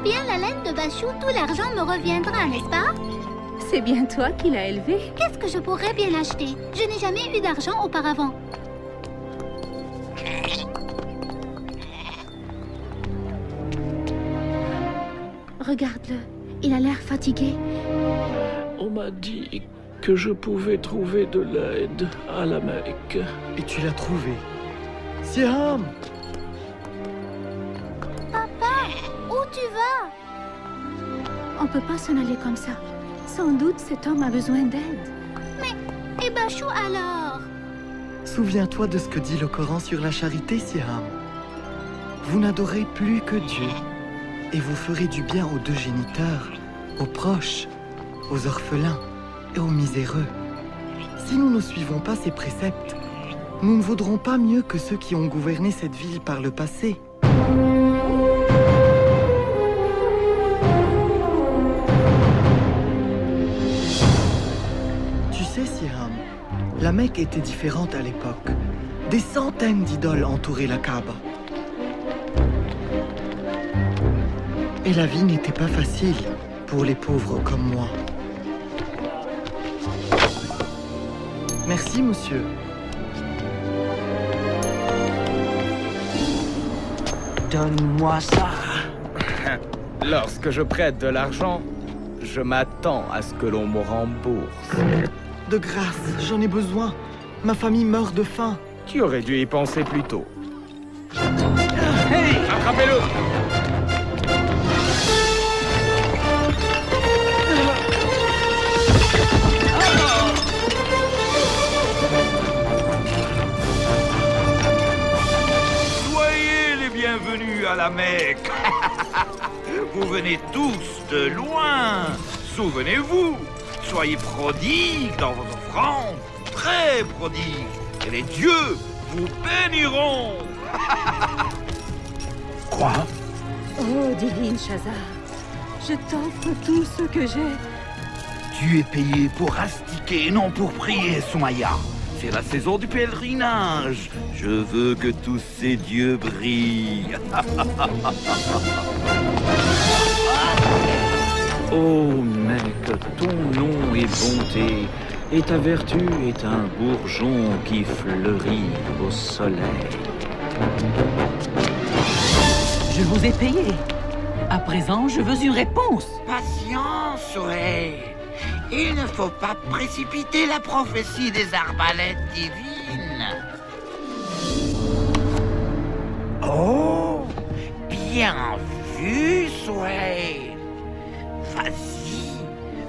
bien la laine de Bachou, tout l'argent me reviendra, n'est-ce pas? C'est bien toi qui l'as élevé. Qu'est-ce que je pourrais bien acheter? Je n'ai jamais eu d'argent auparavant. Regarde-le, il a l'air fatigué. On m'a dit que je pouvais trouver de l'aide à la Mecque. Et tu l'as trouvé. Siam! Où tu vas? On peut pas s'en aller comme ça. Sans doute cet homme a besoin d'aide. Et Bachou alors? Souviens-toi de ce que dit le Coran sur la charité, Siam. Vous n'adorez plus que Dieu, et vous ferez du bien aux deux géniteurs, aux proches, aux orphelins et aux miséreux. Si nous ne suivons pas ces préceptes, nous ne vaudrons pas mieux que ceux qui ont gouverné cette ville par le passé. Tu sais, Siam, la Mecque était différente à l'époque. Des centaines d'idoles entouraient la Kaaba. Et la vie n'était pas facile pour les pauvres comme moi. Merci, monsieur. Donne-moi ça. Lorsque je prête de l'argent, je m'attends à ce que l'on me rembourse. De grâce, j'en ai besoin. Ma famille meurt de faim. Tu aurais dû y penser plus tôt. Hey! Attrapez-le! Soyez les bienvenus à la Mecque. Vous venez tous de loin. Souvenez-vous, soyez prodigues dans vos offrandes, très prodigues, et les dieux vous béniront. Quoi? Oh, divine Shazar, je t'offre tout ce que j'ai. Tu es payé pour astiquer, non pour prier, Soumaya. C'est la saison du pèlerinage. Je veux que tous ces dieux brillent. Ô Mecque, ton nom est bonté, et ta vertu est un bourgeon qui fleurit au soleil. Je vous ai payé. À présent, je veux une réponse. Patience, Soleil. Il ne faut pas précipiter la prophétie des arbalètes divines. Oh, bien vu, Soleil. Vas-y,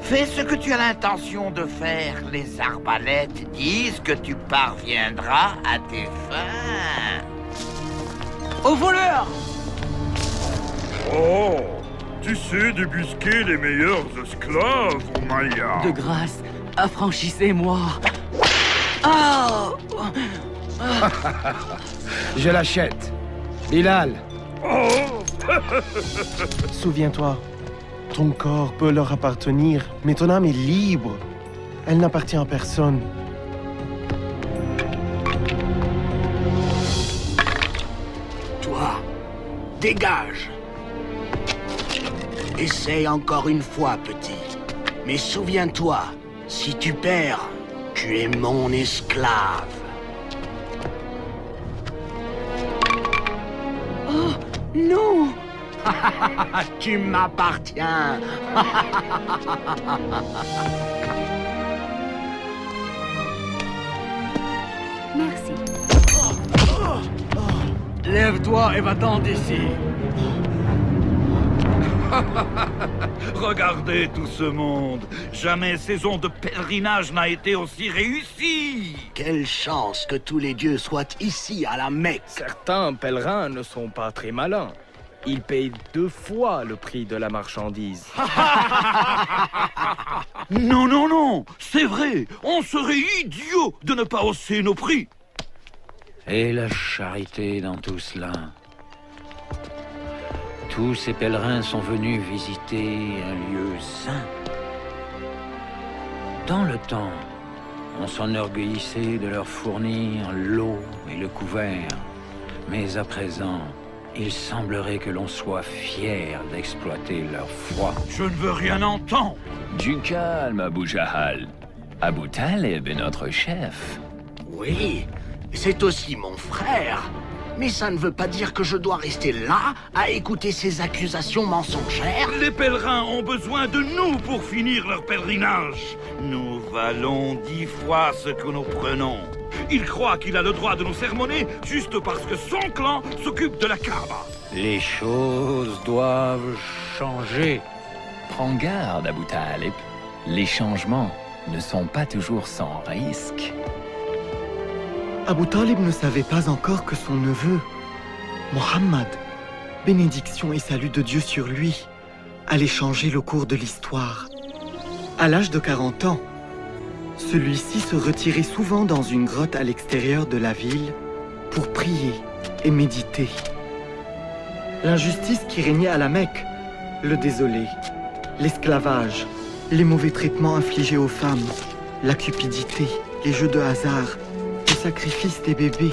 fais ce que tu as l'intention de faire. Les arbalètes disent que tu parviendras à tes fins. Au voleur! Oh, tu sais débusquer les meilleurs esclaves, Maya. De grâce, affranchissez-moi. Oh! Je l'achète. Bilal, Souviens-toi, ton corps peut leur appartenir, mais ton âme est libre. Elle n'appartient à personne. Toi, dégage. Essaye encore une fois, petit. Mais souviens-toi, si tu perds, tu es mon esclave. Oh, non! Tu m'appartiens. Merci. Lève-toi et va-t'en d'ici. Regardez tout ce monde. Jamais saison de pèlerinage n'a été aussi réussie. Quelle chance que tous les dieux soient ici à la Mecque. certains pèlerins ne sont pas très malins. Ils payent 2 fois le prix de la marchandise. Non, non, non, c'est vrai. On serait idiots de ne pas hausser nos prix. Et la charité dans tout cela. Tous ces pèlerins sont venus visiter un lieu saint. Dans le temps, on s'enorgueillissait de leur fournir l'eau et le couvert. Mais à présent, Il semblerait que l'on soit fier d'exploiter leur foi. Je ne veux rien entendre. Du calme, Abu Jahal. Abu Talib est notre chef. Oui, c'est aussi mon frère. Mais ça ne veut pas dire que je dois rester là à écouter ces accusations mensongères. Les pèlerins ont besoin de nous pour finir leur pèlerinage. Nous valons 10 fois ce que nous prenons. Il croit qu'il a le droit de nous sermonner juste parce que son clan s'occupe de la Kaaba. Les choses doivent changer. Prends garde, Abu Talib. Les changements ne sont pas toujours sans risque. Abu Talib ne savait pas encore que son neveu, Mohammed, bénédiction et salut de Dieu sur lui, allait changer le cours de l'histoire. À l'âge de 40 ans, celui-ci se retirait souvent dans une grotte à l'extérieur de la ville pour prier et méditer. L'injustice qui régnait à la Mecque le désolait. L'esclavage, les mauvais traitements infligés aux femmes, la cupidité, les jeux de hasard, le sacrifice des bébés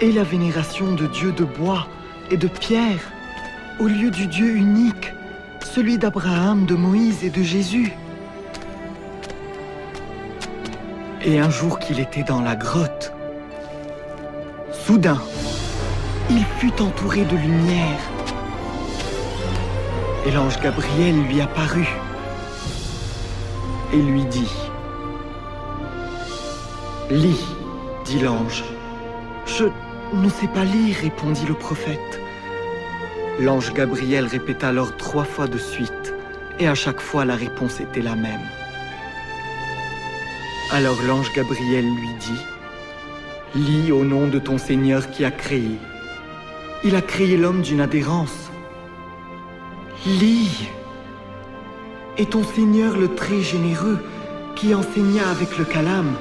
et la vénération de dieux de bois et de pierre au lieu du Dieu unique, celui d'Abraham, de Moïse et de Jésus. Et un jour qu'il était dans la grotte, soudain, il fut entouré de lumière. Et l'ange Gabriel lui apparut et lui dit « Lis », dit l'ange. « Je ne sais pas lire », répondit le prophète. L'ange Gabriel répéta alors 3 fois de suite, et à chaque fois la réponse était la même. Alors l'ange Gabriel lui dit « Lis au nom de ton Seigneur qui a créé. Il a créé l'homme d'une adhérence. Lis. Et ton Seigneur le très généreux, qui enseigna avec le calame,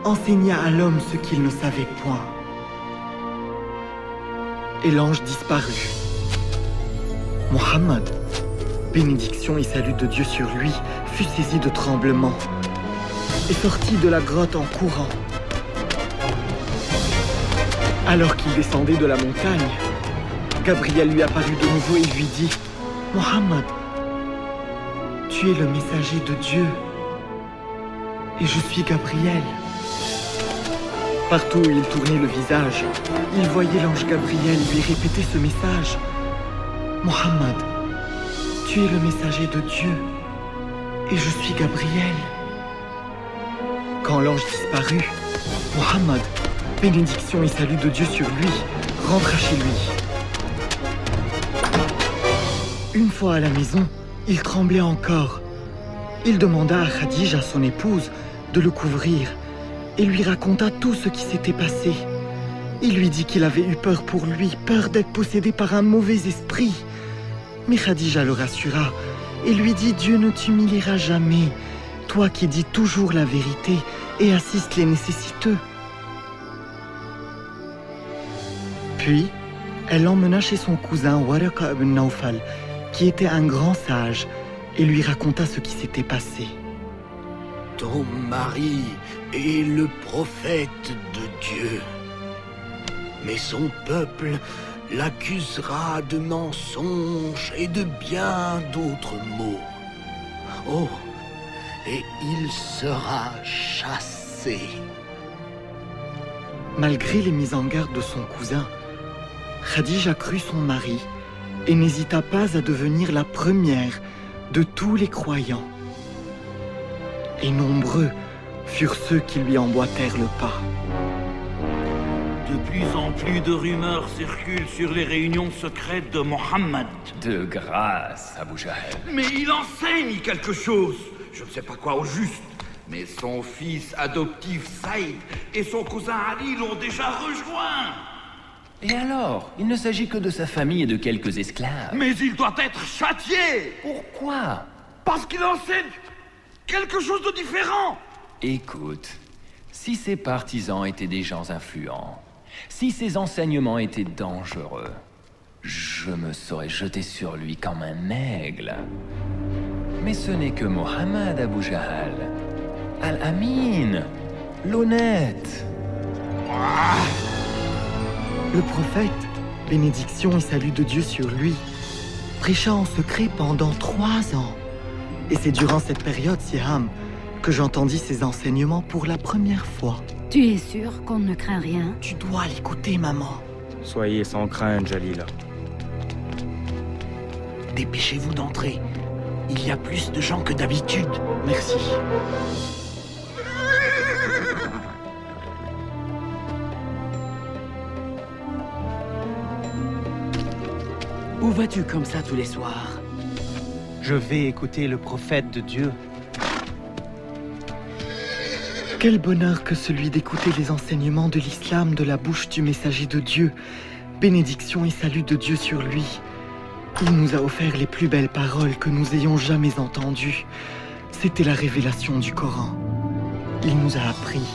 enseigna à l'homme ce qu'il ne savait point. » Et l'ange disparut. Mohammed, bénédiction et salut de Dieu sur lui, fut saisi de tremblements et sortit de la grotte en courant. Alors qu'il descendait de la montagne, Gabriel lui apparut de nouveau et lui dit « Mohammed, tu es le messager de Dieu, et je suis Gabriel. » Partout où il tournait le visage, il voyait l'ange Gabriel lui répéter ce message. « Mohammed, tu es le messager de Dieu, et je suis Gabriel. » Quand l'ange disparut, Mohammed, bénédiction et salut de Dieu sur lui, rentra chez lui. Une fois à la maison, il tremblait encore. Il demanda à Khadija, son épouse, de le couvrir et lui raconta tout ce qui s'était passé. Il lui dit qu'il avait eu peur pour lui, peur d'être possédé par un mauvais esprit. Mais Khadija le rassura et lui dit « Dieu ne t'humiliera jamais, toi qui dis toujours la vérité et assistes les nécessiteux. » Puis, elle l'emmena chez son cousin Waraqa ibn Nawfal, qui était un grand sage, et lui raconta ce qui s'était passé. « Ton mari est le prophète de Dieu, mais son peuple l'accusera de mensonges et de bien d'autres maux. Oh, et il sera chassé. » Malgré les mises en garde de son cousin, Khadija crut son mari et n'hésita pas à devenir la première de tous les croyants. Et nombreux furent ceux qui lui emboîtèrent le pas. De plus en plus de rumeurs circulent sur les réunions secrètes de Mohammed. De grâce, Abu Jahal. Mais il enseigne quelque chose. Je ne sais pas quoi au juste. Mais son fils adoptif Saïd et son cousin Ali l'ont déjà rejoint. Et alors? Il ne s'agit que de sa famille et de quelques esclaves. Mais il doit être châtié. Pourquoi? Parce qu'il enseigne quelque chose de différent. Écoute, si ses partisans étaient des gens influents, si ses enseignements étaient dangereux, je me serais jeté sur lui comme un aigle. Mais ce n'est que Mohammed, Abu Jahal. Al-Amin, l'honnête. Le prophète, bénédiction et salut de Dieu sur lui, prêcha en secret pendant 3 ans. Et c'est durant cette période, Siam, que j'entendis ses enseignements pour la première fois. Tu es sûr qu'on ne craint rien? Tu dois l'écouter, maman. Soyez sans crainte, Jalila. Dépêchez-vous d'entrer. Il y a plus de gens que d'habitude. Merci. Où vas-tu comme ça tous les soirs? Je vais écouter le prophète de Dieu. Quel bonheur que celui d'écouter les enseignements de l'islam de la bouche du messager de Dieu. Bénédiction et salut de Dieu sur lui. Il nous a offert les plus belles paroles que nous ayons jamais entendues. C'était la révélation du Coran. Il nous a appris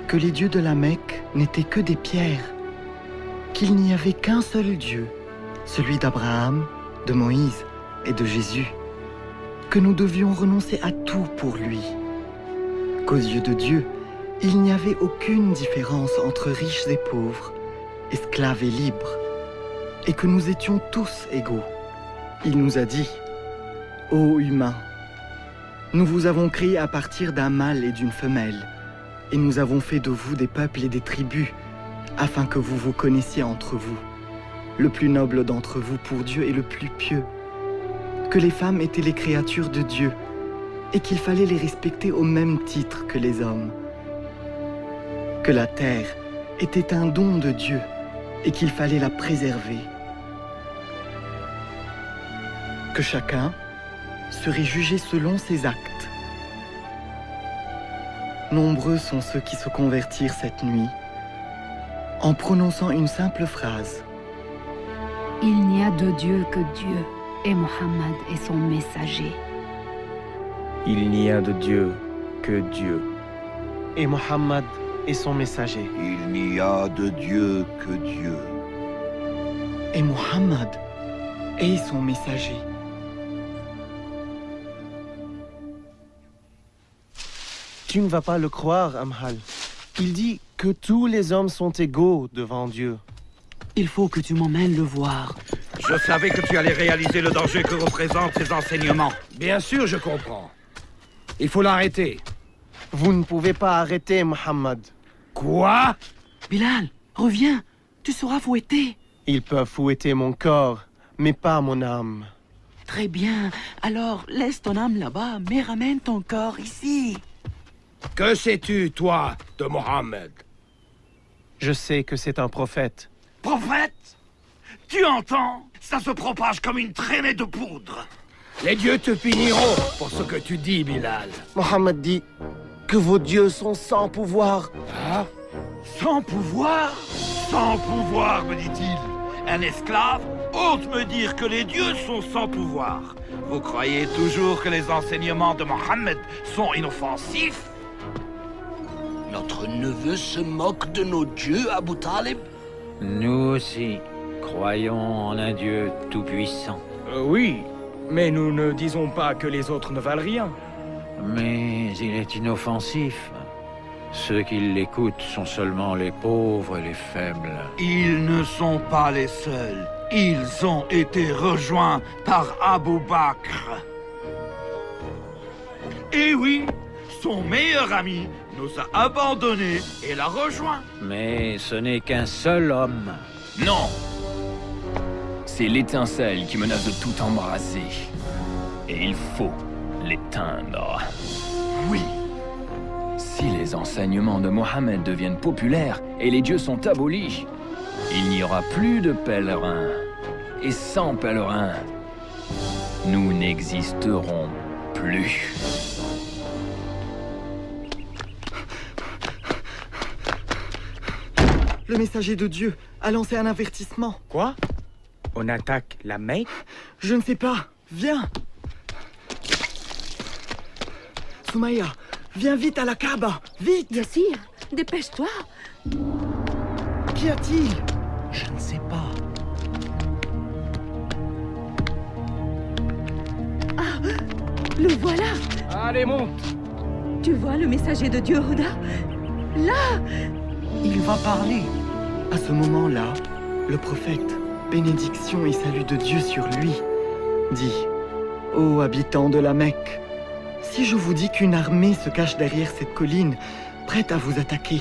que les dieux de la Mecque n'étaient que des pierres, qu'il n'y avait qu'un seul Dieu, celui d'Abraham, de Moïse et de Jésus, que nous devions renoncer à tout pour lui, qu'aux yeux de Dieu, il n'y avait aucune différence entre riches et pauvres, esclaves et libres, et que nous étions tous égaux. Il nous a dit, « Ô humains, nous vous avons créés à partir d'un mâle et d'une femelle, et nous avons fait de vous des peuples et des tribus, afin que vous vous connaissiez entre vous. Le plus noble d'entre vous pour Dieu est le plus pieux, que les femmes étaient les créatures de Dieu, et qu'il fallait les respecter au même titre que les hommes, que la terre était un don de Dieu, et qu'il fallait la préserver, que chacun serait jugé selon ses actes. Nombreux sont ceux qui se convertirent cette nuit, en prononçant une simple phrase. Il n'y a de Dieu que Dieu, et Mohammed est son messager. Il n'y a de Dieu que Dieu. Et Mohammed est son messager. Il n'y a de Dieu que Dieu. Et Mohammed est son messager. Tu ne vas pas le croire, Amhal. Il dit que tous les hommes sont égaux devant Dieu. Il faut que tu m'emmènes le voir. Je savais que tu allais réaliser le danger que représentent ces enseignements. Bien sûr, je comprends. Il faut l'arrêter. Vous ne pouvez pas arrêter, Mohammed. Quoi? Bilal, reviens. Tu seras fouetté. Ils peuvent fouetter mon corps, mais pas mon âme. Très bien. Alors, laisse ton âme là-bas, mais ramène ton corps ici. Que sais-tu, toi, de Mohammed? Je sais que c'est un prophète. Prophète? Tu entends? Ça se propage comme une traînée de poudre. Les dieux te puniront pour ce que tu dis, Bilal. Mohammed dit que vos dieux sont sans pouvoir. Ah? Sans pouvoir? Sans pouvoir, me dit-il. Un esclave ose me dire que les dieux sont sans pouvoir. Vous croyez toujours que les enseignements de Mohammed sont inoffensifs? Notre neveu se moque de nos dieux, Abu Talib? Nous aussi croyons en un Dieu tout-puissant. Oui, mais nous ne disons pas que les autres ne valent rien. Mais il est inoffensif. Ceux qui l'écoutent sont seulement les pauvres et les faibles. Ils ne sont pas les seuls. Ils ont été rejoints par Abu Bakr. Et oui, son meilleur ami nous a abandonnés et l'a rejoint. Mais ce n'est qu'un seul homme. Non! C'est l'étincelle qui menace de tout embraser. Et il faut l'éteindre. Oui. Si les enseignements de Mohammed deviennent populaires et les dieux sont abolis, il n'y aura plus de pèlerins. Et sans pèlerins, nous n'existerons plus. Le messager de Dieu a lancé un avertissement. Quoi? On attaque la Mecque? Je ne sais pas. Viens. Soumaya, viens vite à la Kaaba. Vite. Yassir, dépêche-toi. Qu'y a-t-il? Je ne sais pas. Ah, le voilà. Allez, monte. Tu vois le messager de Dieu, Huda? Là. Il va parler. À ce moment-là, le prophète bénédiction et salut de Dieu sur lui. Dis, ô habitants de la Mecque, si je vous dis qu'une armée se cache derrière cette colline, prête à vous attaquer,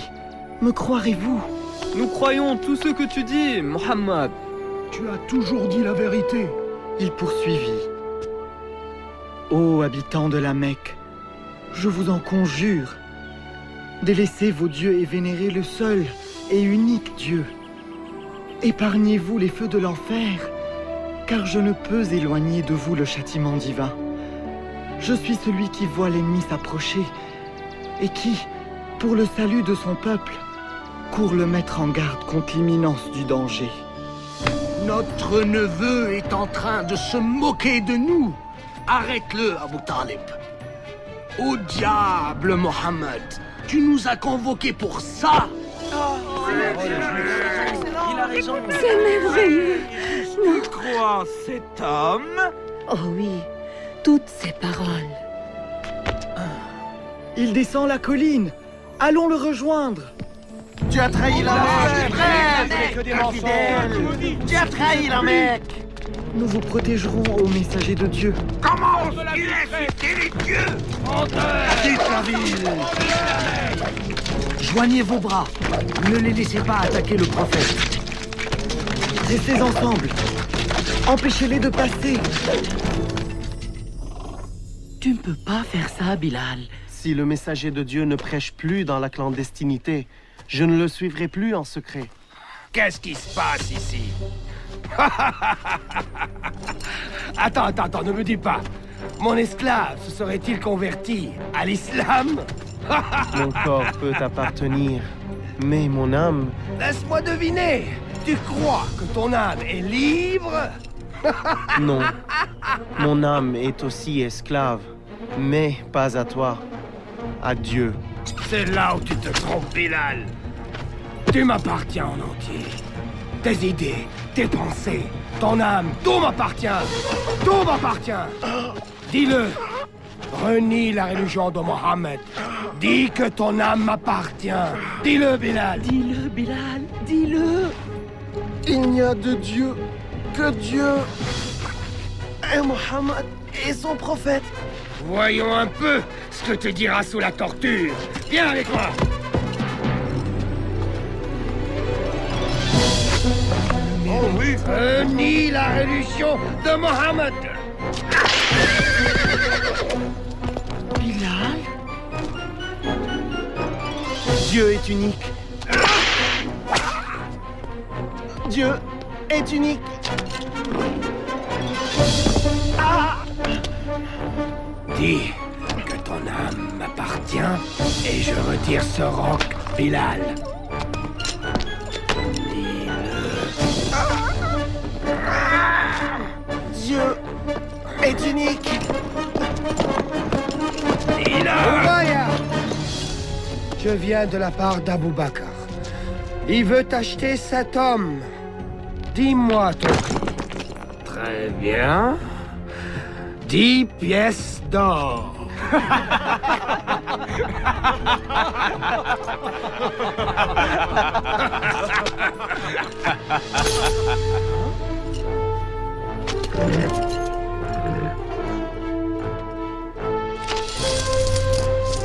me croirez-vous? Nous croyons tout ce que tu dis, Mohammed. Tu as toujours dit la vérité. Il poursuivit. Ô habitants de la Mecque, je vous en conjure, délaissez vos dieux et vénérez le seul et unique Dieu. Épargnez-vous les feux de l'enfer, car je ne peux éloigner de vous le châtiment divin. Je suis celui qui voit l'ennemi s'approcher et qui, pour le salut de son peuple, court le mettre en garde contre l'imminence du danger. Notre neveu est en train de se moquer de nous. Arrête-le, Abu Talib. Au diable, Mohammed. Tu nous as convoqués pour ça. Il a raison. C'est merveilleux. Tu crois cet homme? Oh oui, toutes ces paroles. Il descend la colline. Allons le rejoindre. Tu as trahi la Mecque. Que des mensonges. Tu as trahi la Mecque. Nous vous protégerons, ô messager de Dieu. Comment oses-tu insulter les dieux? Quitte la ville. Joignez vos bras. Ne les laissez pas attaquer le prophète. Restez ensemble. Empêchez-les de passer. Tu ne peux pas faire ça, Bilal. Si le messager de Dieu ne prêche plus dans la clandestinité, je ne le suivrai plus en secret. Qu'est-ce qui se passe ici? Attends, ne me dis pas. Mon esclave se serait-il converti à l'islam? Mon corps peut t'appartenir, mais mon âme... Laisse-moi deviner. Tu crois que ton âme est libre? Non. Mon âme est aussi esclave, mais pas à toi. À Dieu. C'est là où tu te trompes, Bilal. Tu m'appartiens en entier. Tes idées, tes pensées, ton âme, tout m'appartient. Tout m'appartient. Dis-le. Renie la religion de Mohammed. Dis que ton âme m'appartient. Dis-le, Bilal. Dis-le, Bilal, dis-le. Il n'y a de Dieu que Dieu et Mohammed et son prophète. Voyons un peu ce que te dira sous la torture. Viens avec moi. Oh oui. Renie la religion de Mohammed. Bilal? Dieu est unique. Dieu est unique. Dis que ton âme m'appartient et je retire ce roc, Bilal. Dieu est unique. Oubaya! Je viens de la part d'Abou Bakr. Il veut acheter cet homme. Dis-moi ton prix. Très bien. 10 pièces d'or.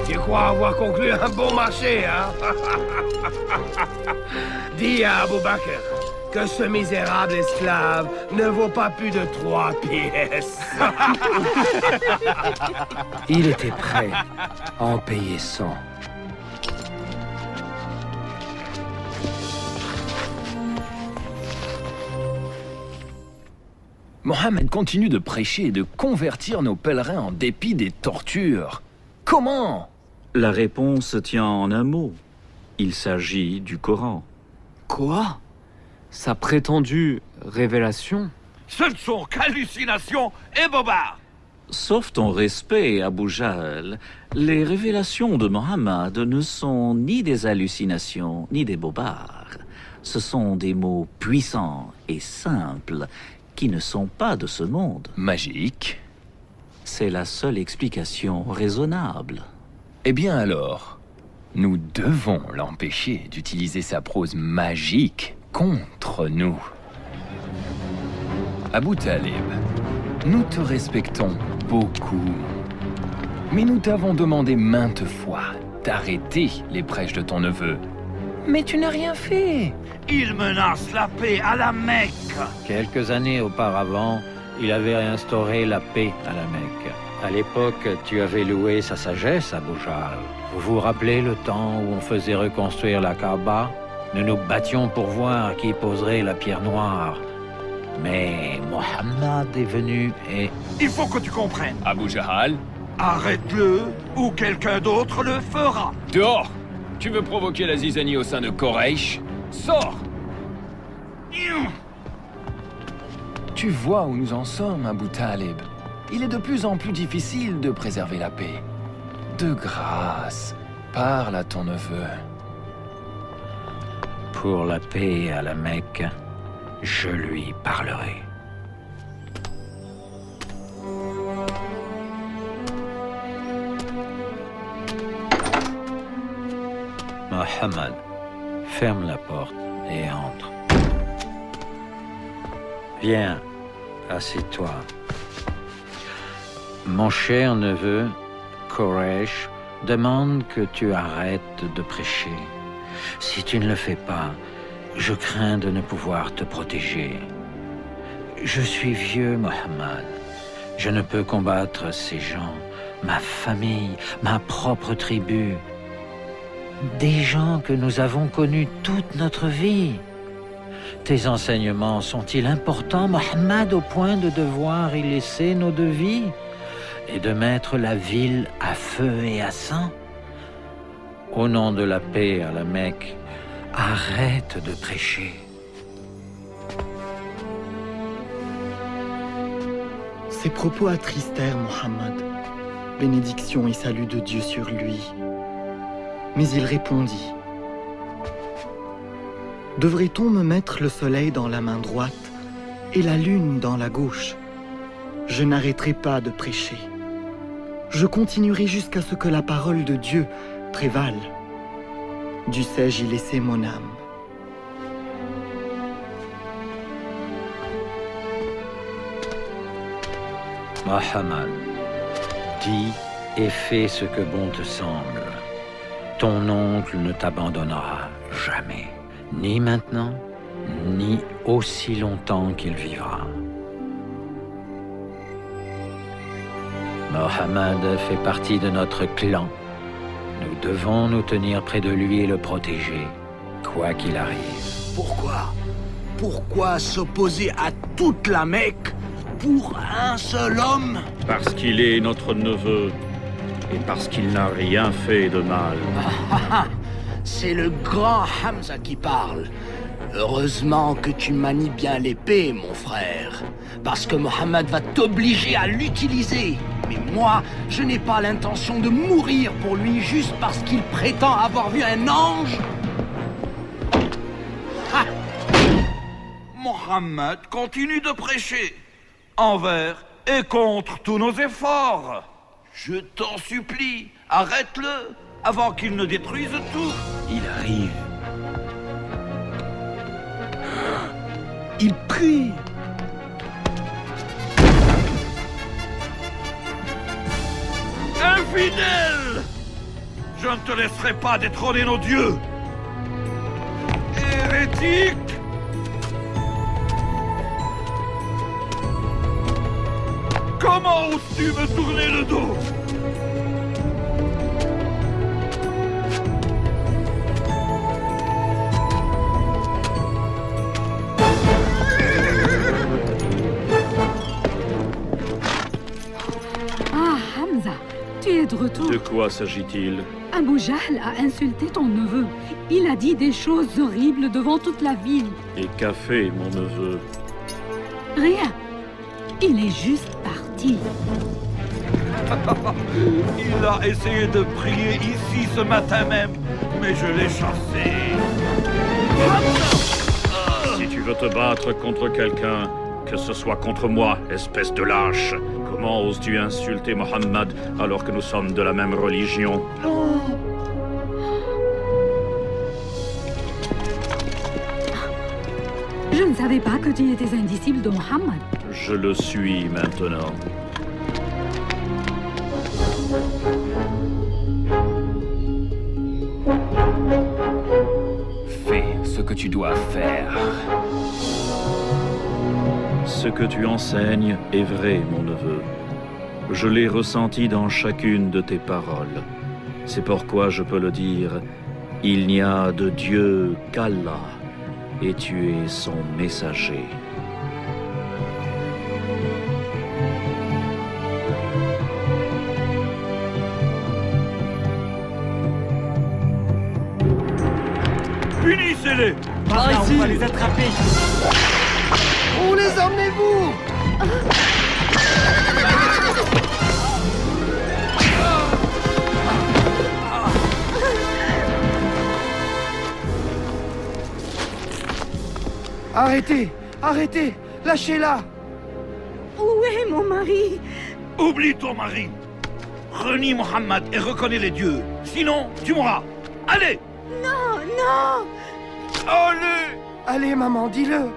Tu crois avoir conclu un bon marché, hein? Dis à Abou Bakr que ce misérable esclave ne vaut pas plus de 3 pièces. Il était prêt à en payer 100. Mohammed continue de prêcher et de convertir nos pèlerins en dépit des tortures. Comment? La réponse tient en un mot. Il s'agit du Coran. Quoi? Sa prétendue révélation? Ce ne sont qu'hallucinations et bobards. Sauf ton respect, Abu Jahl, les révélations de Mohammed ne sont ni des hallucinations, ni des bobards. Ce sont des mots puissants et simples qui ne sont pas de ce monde. Magique? C'est la seule explication raisonnable. Eh bien alors, nous devons l'empêcher d'utiliser sa prose magique contre nous. Abu Talib, nous te respectons beaucoup. Mais nous t'avons demandé maintes fois d'arrêter les prêches de ton neveu. Mais tu n'as rien fait. Il menace la paix à la Mecque. Quelques années auparavant, il avait réinstauré la paix à la Mecque. À l'époque, tu avais loué sa sagesse, Abu Jahl. Vous vous rappelez le temps où on faisait reconstruire la Kaaba? Nous nous battions pour voir qui poserait la pierre noire. Mais Mohammed est venu et... Il faut que tu comprennes. Abu Jahl, arrête-le ou quelqu'un d'autre le fera. Dehors! Tu veux provoquer la zizanie au sein de Quraysh? Sors! Tu vois où nous en sommes, Abu Talib. Il est de plus en plus difficile de préserver la paix. De grâce, parle à ton neveu. Pour la paix à la Mecque, je lui parlerai. Mohammed, ferme la porte et entre. Viens, assieds-toi. Mon cher neveu, Quraysh, demande que tu arrêtes de prêcher. Si tu ne le fais pas, je crains de ne pouvoir te protéger. Je suis vieux, Mohammed. Je ne peux combattre ces gens, ma famille, ma propre tribu. Des gens que nous avons connus toute notre vie. Tes enseignements sont-ils importants, Mohammed, au point de devoir y laisser nos deux vies et de mettre la ville à feu et à sang? Au nom de la paix à la Mecque, arrête de prêcher. Ces propos attristèrent Mohammed. Bénédiction et salut de Dieu sur lui. Mais il répondit: devrait-on me mettre le soleil dans la main droite et la lune dans la gauche? Je n'arrêterai pas de prêcher. Je continuerai jusqu'à ce que la parole de Dieu prévale. Dussé-je y laisser mon âme? Mohammed, dis et fais ce que bon te semble. Ton oncle ne t'abandonnera jamais, ni maintenant, ni aussi longtemps qu'il vivra. Mohammed fait partie de notre clan. Nous devons nous tenir près de lui et le protéger, quoi qu'il arrive. Pourquoi? Pourquoi s'opposer à toute la Mecque pour un seul homme? Parce qu'il est notre neveu et parce qu'il n'a rien fait de mal. C'est le grand Hamza qui parle. Heureusement que tu manies bien l'épée, mon frère. Parce que Mohammed va t'obliger à l'utiliser. Mais moi, je n'ai pas l'intention de mourir pour lui juste parce qu'il prétend avoir vu un ange. Mohammed continue de prêcher, envers et contre tous nos efforts. Je t'en supplie, arrête-le, avant qu'il ne détruise tout. Il arrive. Il prie. Infidèle! Je ne te laisserai pas détrôner nos dieux. Hérétique! Comment oses-tu me tourner le dos? Ah, Hamza, tu es de retour. De quoi s'agit-il? Abu Jahl a insulté ton neveu. Il a dit des choses horribles devant toute la ville. Et qu'a fait mon neveu? Rien. Il est juste parti. Il a essayé de prier ici ce matin même, mais je l'ai chassé. Si tu veux te battre contre quelqu'un, que ce soit contre moi, espèce de lâche. Comment oses-tu insulter Mohammed alors que nous sommes de la même religion? Je ne savais pas que tu étais un disciple de Mohammed. Je le suis maintenant. Fais ce que tu dois faire. Ce que tu enseignes est vrai, mon neveu. Je l'ai ressenti dans chacune de tes paroles. C'est pourquoi je peux le dire, il n'y a de Dieu qu'Allah, et tu es son messager. Punissez-les! Par là, on va les attraper. Où les emmenez-vous? Arrêtez! Arrêtez! Lâchez-la! Où est mon mari? Oublie ton mari! Renie Mohammed et reconnais les dieux. Sinon, tu mourras. Allez! Non, non! Allez! Allez, maman, dis-le!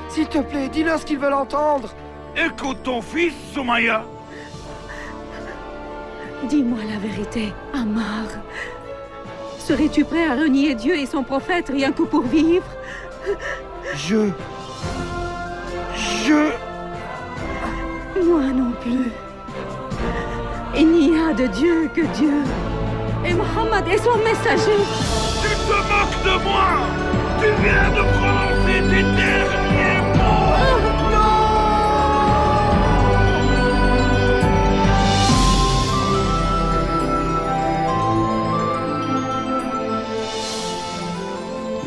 S'il te plaît, dis-le ce qu'ils veulent entendre! Écoute ton fils, Soumaya. Dis-moi la vérité, Ammar. Serais-tu prêt à renier Dieu et son prophète rien que pour vivre? Moi non plus. Il n'y a de Dieu que Dieu. Et Mohammed est son messager. Tu te moques de moi! Tu viens de prononcer tes derniers mots!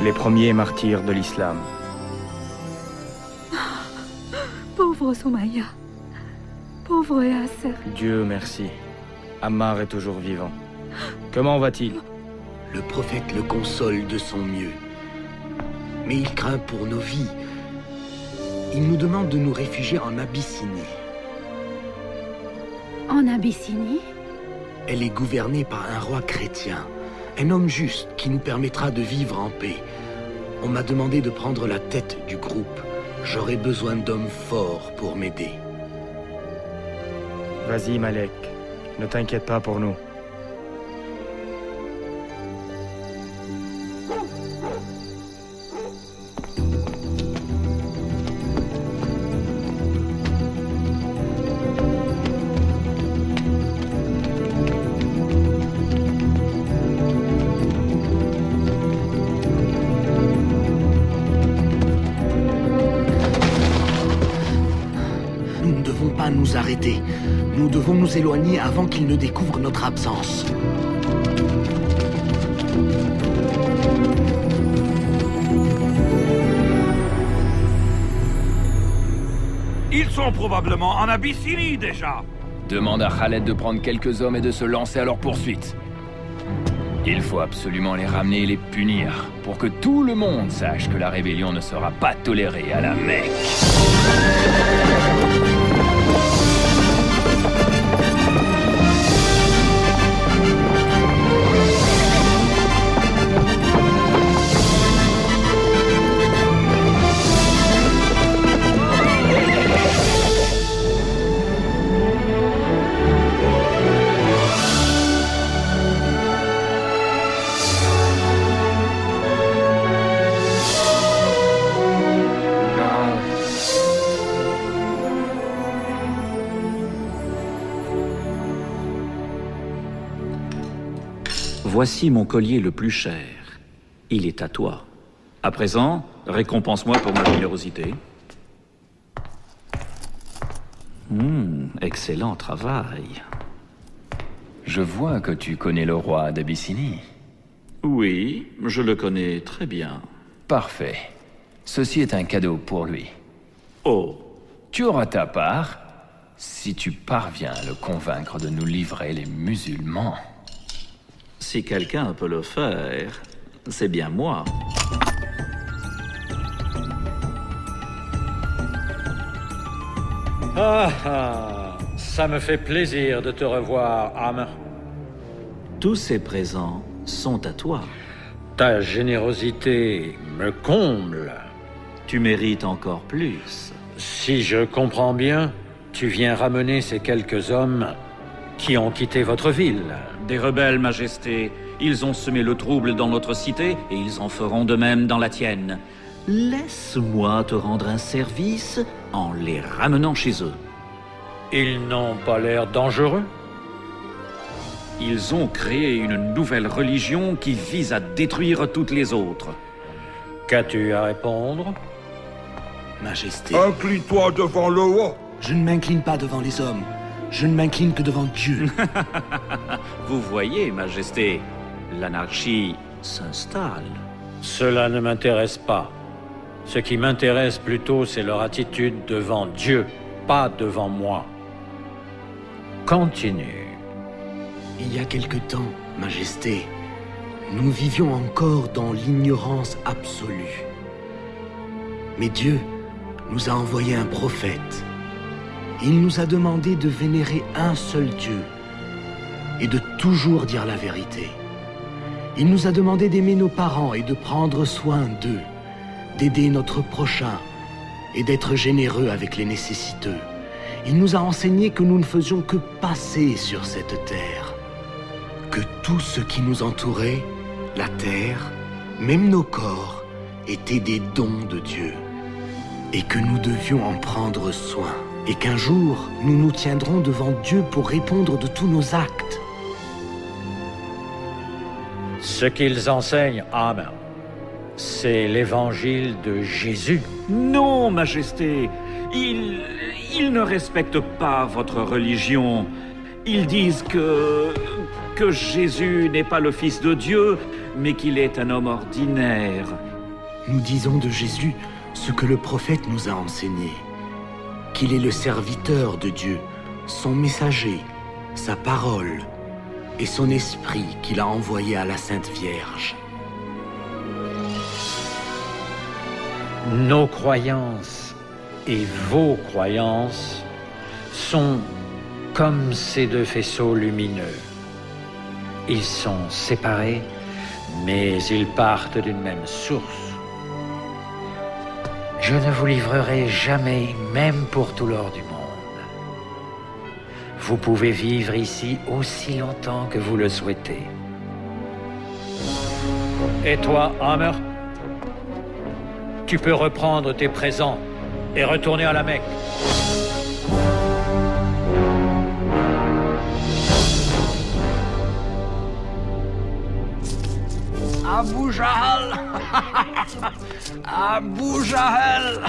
Les premiers martyrs de l'islam. Pauvre Soumaya. Pauvre Yasser. Dieu merci. Ammar est toujours vivant. Comment va-t-il? Le prophète le console de son mieux. Mais il craint pour nos vies. Il nous demande de nous réfugier en Abyssinie. En Abyssinie? Elle est gouvernée par un roi chrétien, un homme juste qui nous permettra de vivre en paix. On m'a demandé de prendre la tête du groupe. J'aurai besoin d'hommes forts pour m'aider. Vas-y, Malek. Ne t'inquiète pas pour nous. Nous arrêter. Nous devons nous éloigner avant qu'ils ne découvrent notre absence. Ils sont probablement en Abyssinie déjà. Demande à Khaled de prendre quelques hommes et de se lancer à leur poursuite. Il faut absolument les ramener et les punir, pour que tout le monde sache que la rébellion ne sera pas tolérée à la Mecque. Voici mon collier le plus cher. Il est à toi. À présent, récompense-moi pour ma générosité. Excellent travail. Je vois que tu connais le roi d'Abyssinie. Oui, je le connais très bien. Parfait. Ceci est un cadeau pour lui. Oh. Tu auras ta part si tu parviens à le convaincre de nous livrer les musulmans. Si quelqu'un peut le faire, c'est bien moi. Ça me fait plaisir de te revoir, Amr. Tous ces présents sont à toi. Ta générosité me comble. Tu mérites encore plus. Si je comprends bien, tu viens ramener ces quelques hommes qui ont quitté votre ville. Des rebelles, Majesté. Ils ont semé le trouble dans notre cité et ils en feront de même dans la tienne. Laisse-moi te rendre un service en les ramenant chez eux. Ils n'ont pas l'air dangereux. Ils ont créé une nouvelle religion qui vise à détruire toutes les autres. Qu'as-tu à répondre? Majesté. Incline-toi devant le roi. Je ne m'incline pas devant les hommes. Je ne m'incline que devant Dieu. Vous voyez, Majesté, l'anarchie s'installe. Cela ne m'intéresse pas. Ce qui m'intéresse plutôt, c'est leur attitude devant Dieu, pas devant moi. Continue. Il y a quelque temps, Majesté, nous vivions encore dans l'ignorance absolue. Mais Dieu nous a envoyé un prophète. Il nous a demandé de vénérer un seul Dieu et de toujours dire la vérité. Il nous a demandé d'aimer nos parents et de prendre soin d'eux, d'aider notre prochain et d'être généreux avec les nécessiteux. Il nous a enseigné que nous ne faisions que passer sur cette terre, que tout ce qui nous entourait, la terre, même nos corps, étaient des dons de Dieu, et que nous devions en prendre soin, et qu'un jour, nous nous tiendrons devant Dieu pour répondre de tous nos actes. Ce qu'ils enseignent, Amen, c'est l'évangile de Jésus. Non, Majesté, ils ne respectent pas votre religion. Ils disent que Jésus n'est pas le Fils de Dieu, mais qu'il est un homme ordinaire. Nous disons de Jésus ce que le prophète nous a enseigné, qu'il est le serviteur de Dieu, son messager, sa parole et son esprit qu'il a envoyé à la Sainte Vierge. Nos croyances et vos croyances sont comme ces deux faisceaux lumineux. Ils sont séparés, mais ils partent d'une même source. Je ne vous livrerai jamais, même pour tout l'or du monde. Vous pouvez vivre ici aussi longtemps que vous le souhaitez. Et toi, Amr, tu peux reprendre tes présents et retourner à la Mecque. Abu Jahl. Abu Jahl.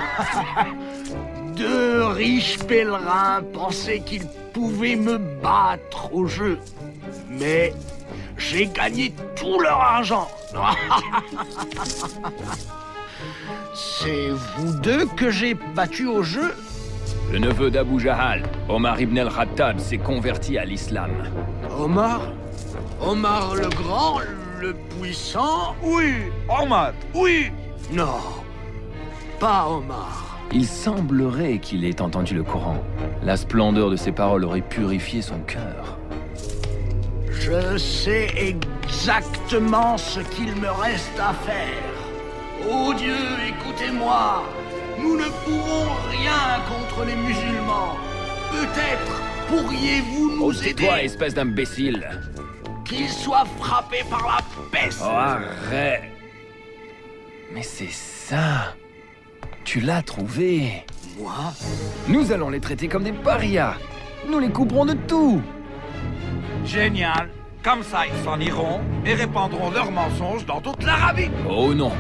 Deux riches pèlerins pensaient qu'ils pouvaient me battre au jeu. Mais j'ai gagné tout leur argent. C'est vous deux que j'ai battu au jeu? Le neveu d'Abu Jahl, Omar ibn al-Khattab, s'est converti à l'islam. Omar? Omar le Grand, le Puissant? Oui, Omar, oui. Non, pas Omar. Il semblerait qu'il ait entendu le Coran. La splendeur de ses paroles aurait purifié son cœur. Je sais exactement ce qu'il me reste à faire. Oh Dieu, écoutez-moi. Nous ne pouvons rien contre les musulmans. Peut-être pourriez-vous nous aider? Tais-toi, espèce d'imbécile. Qu'ils soient frappés par la peste. Oh, arrête. Mais c'est ça. Tu l'as trouvé. Moi? Nous allons les traiter comme des parias. Nous les couperons de tout. Génial. Comme ça, ils s'en iront et répandront leurs mensonges dans toute l'Arabie. Oh non,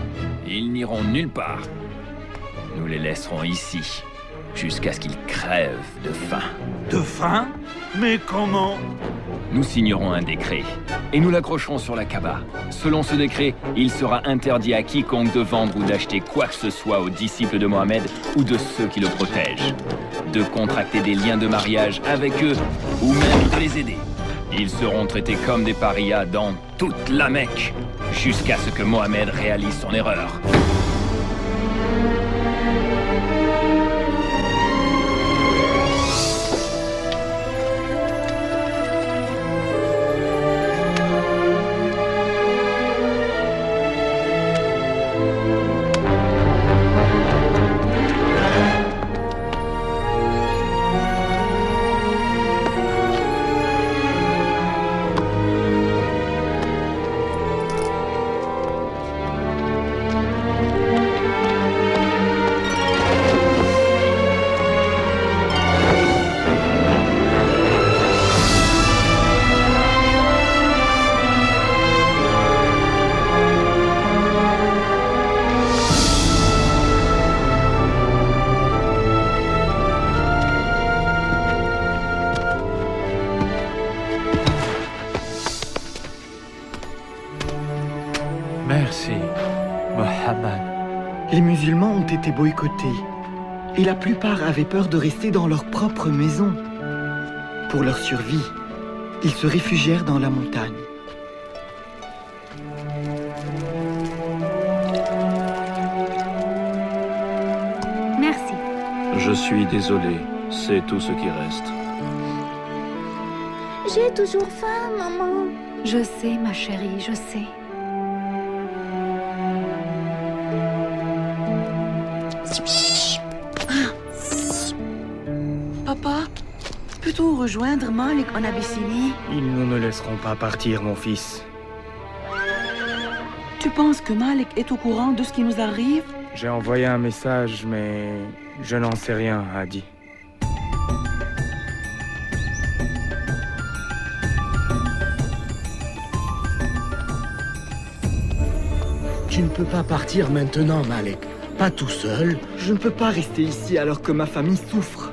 ils n'iront nulle part. Nous les laisserons ici, jusqu'à ce qu'ils crèvent de faim. De faim? Mais comment? Nous signerons un décret, et nous l'accrocherons sur la Kaaba. Selon ce décret, il sera interdit à quiconque de vendre ou d'acheter quoi que ce soit aux disciples de Mohammed ou de ceux qui le protègent, de contracter des liens de mariage avec eux, ou même de les aider. Ils seront traités comme des parias dans toute la Mecque, jusqu'à ce que Mohammed réalise son erreur. Merci, Mohammed. Les musulmans ont été boycottés et la plupart avaient peur de rester dans leur propre maison. Pour leur survie, ils se réfugièrent dans la montagne. Merci. Je suis désolé, c'est tout ce qui reste. J'ai toujours faim, maman. Je sais, ma chérie, je sais. Papa, peux-tu rejoindre Malik en Abyssinie? Ils ne nous laisseront pas partir, mon fils. Tu penses que Malik est au courant de ce qui nous arrive? J'ai envoyé un message, mais je n'en sais rien, Hadi. Tu ne peux pas partir maintenant, Malik. Pas tout seul. Je ne peux pas rester ici alors que ma famille souffre.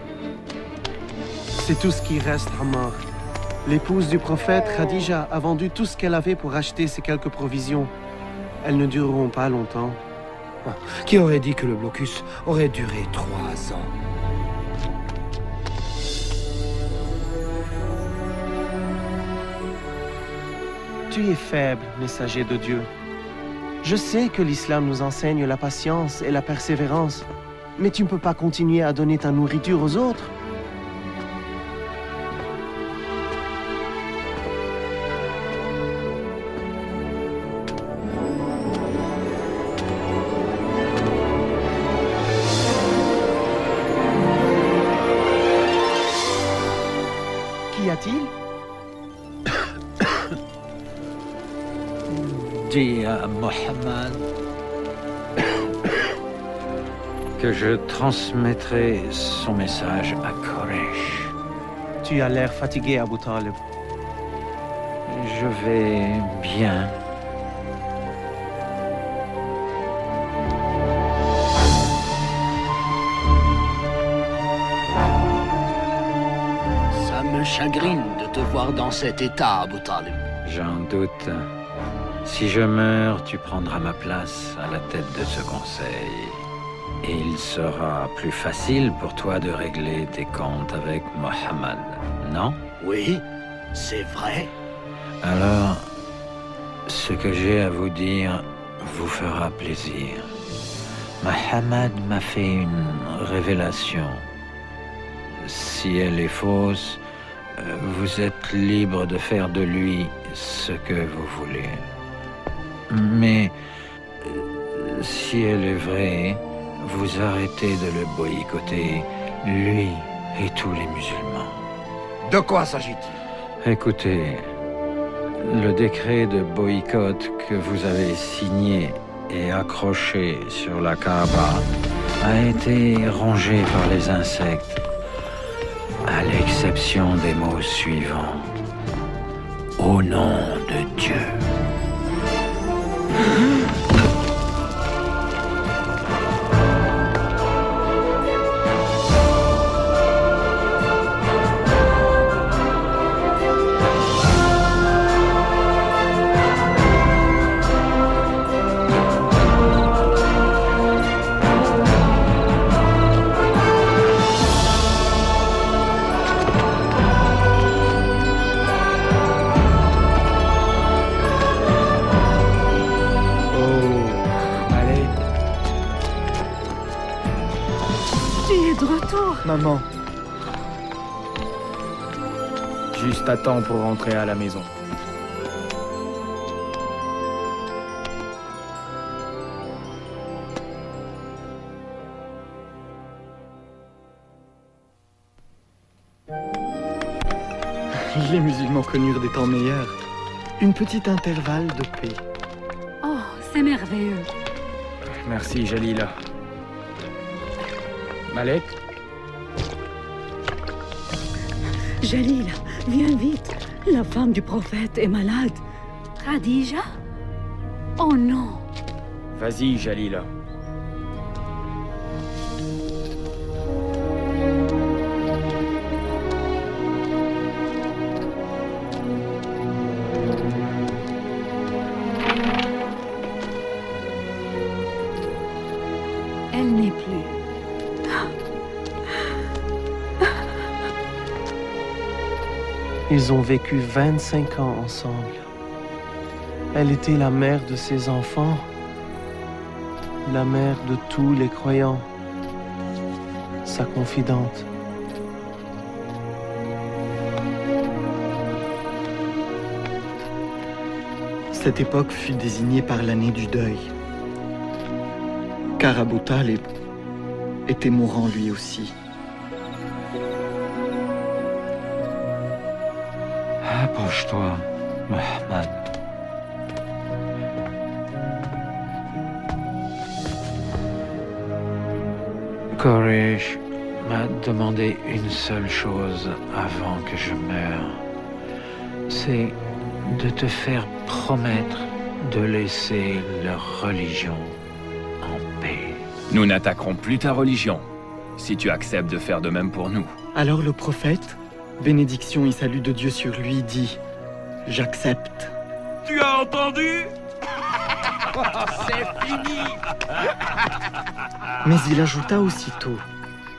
C'est tout ce qui reste, Ammar. L'épouse du prophète, Khadija, a vendu tout ce qu'elle avait pour acheter ces quelques provisions. Elles ne dureront pas longtemps. Qui aurait dit que le blocus aurait duré 3 ans? Tu es faible, messager de Dieu. Je sais que l'islam nous enseigne la patience et la persévérance, mais tu ne peux pas continuer à donner ta nourriture aux autres. Qu'y a-t-il? Dis à Mohammed que je transmettrai son message à Quraysh. Tu as l'air fatigué, Abu Talib. Je vais bien. Ça me chagrine de te voir dans cet état, Abu Talib. J'en doute. Si je meurs, tu prendras ma place à la tête de ce conseil. Et il sera plus facile pour toi de régler tes comptes avec Mohammed, non? Oui, c'est vrai. Alors, ce que j'ai à vous dire vous fera plaisir. Mohammed m'a fait une révélation. Si elle est fausse, vous êtes libre de faire de lui ce que vous voulez. Mais si elle est vraie, vous arrêtez de le boycotter, lui et tous les musulmans. De quoi s'agit-il? Écoutez, le décret de boycott que vous avez signé et accroché sur la Kaaba a été rongé par les insectes, à l'exception des mots suivants. Au nom de Dieu. Maman. Juste à temps pour rentrer à la maison. Les musulmans connurent des temps meilleurs. Une petite intervalle de paix. Oh, c'est merveilleux. Merci, Jalila. Malek? Jalila, viens vite. La femme du prophète est malade. Khadija? Oh non. Vas-y, Jalila. Ils ont vécu 25 ans ensemble. Elle était la mère de ses enfants, la mère de tous les croyants, sa confidente. Cette époque fut désignée par l'année du deuil, car Abu Talib était mourant lui aussi. Approche-toi, Mohammed. Quraysh m'a demandé une seule chose avant que je meure. C'est de te faire promettre de laisser leur religion en paix. Nous n'attaquerons plus ta religion, si tu acceptes de faire de même pour nous. Alors le prophète, bénédiction et salut de Dieu sur lui, dit « J'accepte ». Tu as entendu? C'est fini. Mais il ajouta aussitôt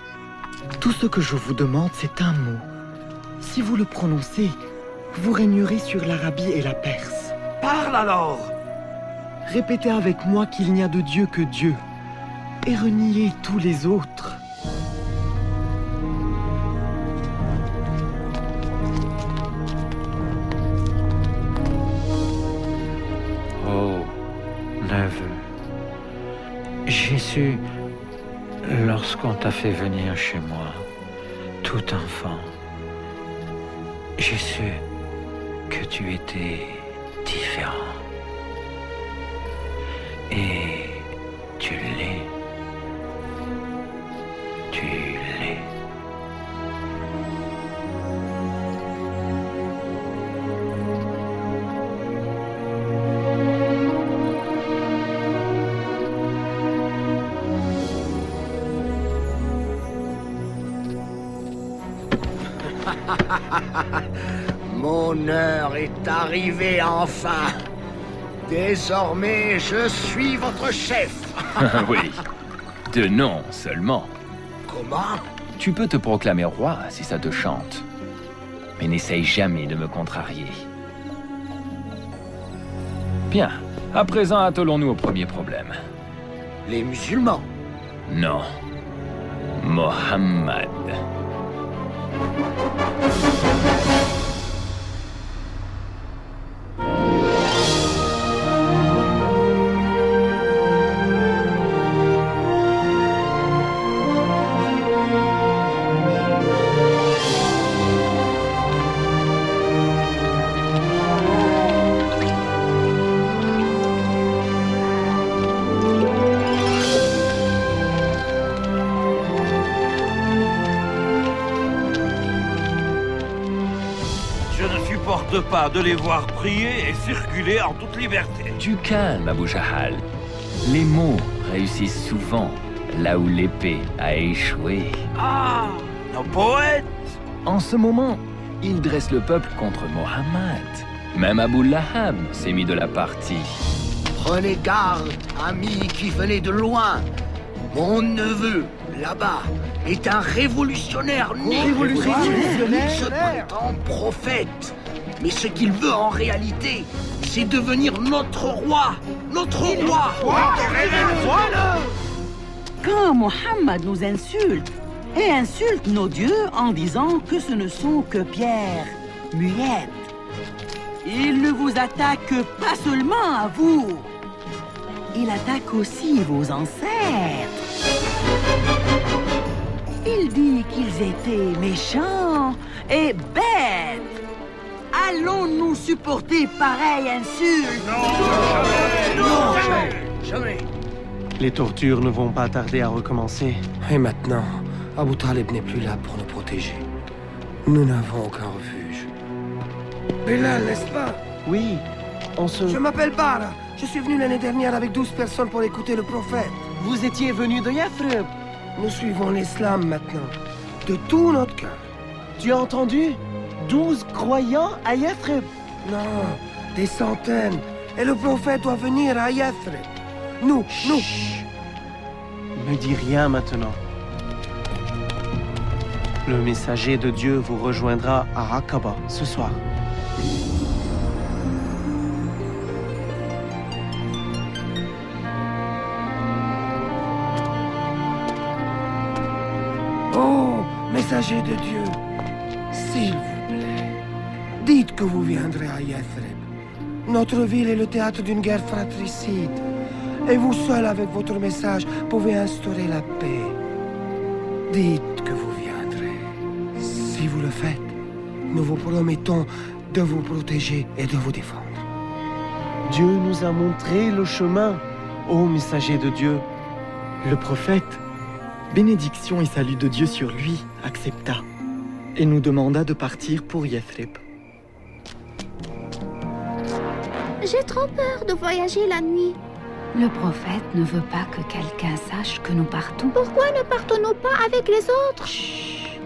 « Tout ce que je vous demande, c'est un mot. Si vous le prononcez, vous régnerez sur l'Arabie et la Perse. Parle alors! Répétez avec moi qu'il n'y a de Dieu que Dieu, et reniez tous les autres. » Oh, neveu, j'ai su, lorsqu'on t'a fait venir chez moi, tout enfant, j'ai su que tu étais différent. Et tu l'es. Tu l'es. Mon heure est arrivée enfin. Désormais, je suis votre chef. Oui, de nom seulement. Comment? Tu peux te proclamer roi si ça te chante. Mais n'essaye jamais de me contrarier. Bien, à présent attelons-nous au premier problème. Les musulmans? Non. Mohammed. Pas de les voir prier et circuler en toute liberté. Du calme, Abu Jahal. Les mots réussissent souvent là où l'épée a échoué. Ah, nos poètes! En ce moment, ils dressent le peuple contre Mohammed. Même Abu Lahab s'est mis de la partie. Prenez garde, amis qui venez de loin. Mon neveu, là-bas, est un révolutionnaire né. Révolutionnaire? Se prétend prophète. Mais ce qu'il veut en réalité, c'est devenir notre roi. Notre roi. Quand Mohammed nous insulte, et insulte nos dieux en disant que ce ne sont que pierres muettes, il ne vous attaque pas seulement à vous, il attaque aussi vos ancêtres. Il dit qu'ils étaient méchants et bêtes. Allons-nous supporter pareille insulte? Non, jamais. Les tortures ne vont pas tarder à recommencer. Et maintenant, Abu Talib n'est plus là pour nous protéger. Nous n'avons aucun refuge. Bilal, n'est-ce pas? Oui, on se... Je m'appelle Bara. Je suis venu l'année dernière avec 12 personnes pour écouter le prophète. Vous étiez venu de Yathrib. Nous suivons l'islam maintenant, de tout notre cœur. Tu as entendu? 12 croyants à Yathrib. Non, des centaines. Et le prophète doit venir à Yathrib. Nous. Ne dis rien maintenant. Le messager de Dieu vous rejoindra à Aqaba ce soir. Oh, messager de Dieu, s'il vous plaît, dites que vous viendrez à Yathrib. Notre ville est le théâtre d'une guerre fratricide. Et vous seul, avec votre message, pouvez instaurer la paix. Dites que vous viendrez. Si vous le faites, nous vous promettons de vous protéger et de vous défendre. Dieu nous a montré le chemin, ô messager de Dieu. Le prophète, bénédiction et salut de Dieu sur lui, accepta et nous demanda de partir pour Yathrib. J'ai trop peur de voyager la nuit. Le prophète ne veut pas que quelqu'un sache que nous partons. Pourquoi ne partons-nous pas avec les autres? Chut.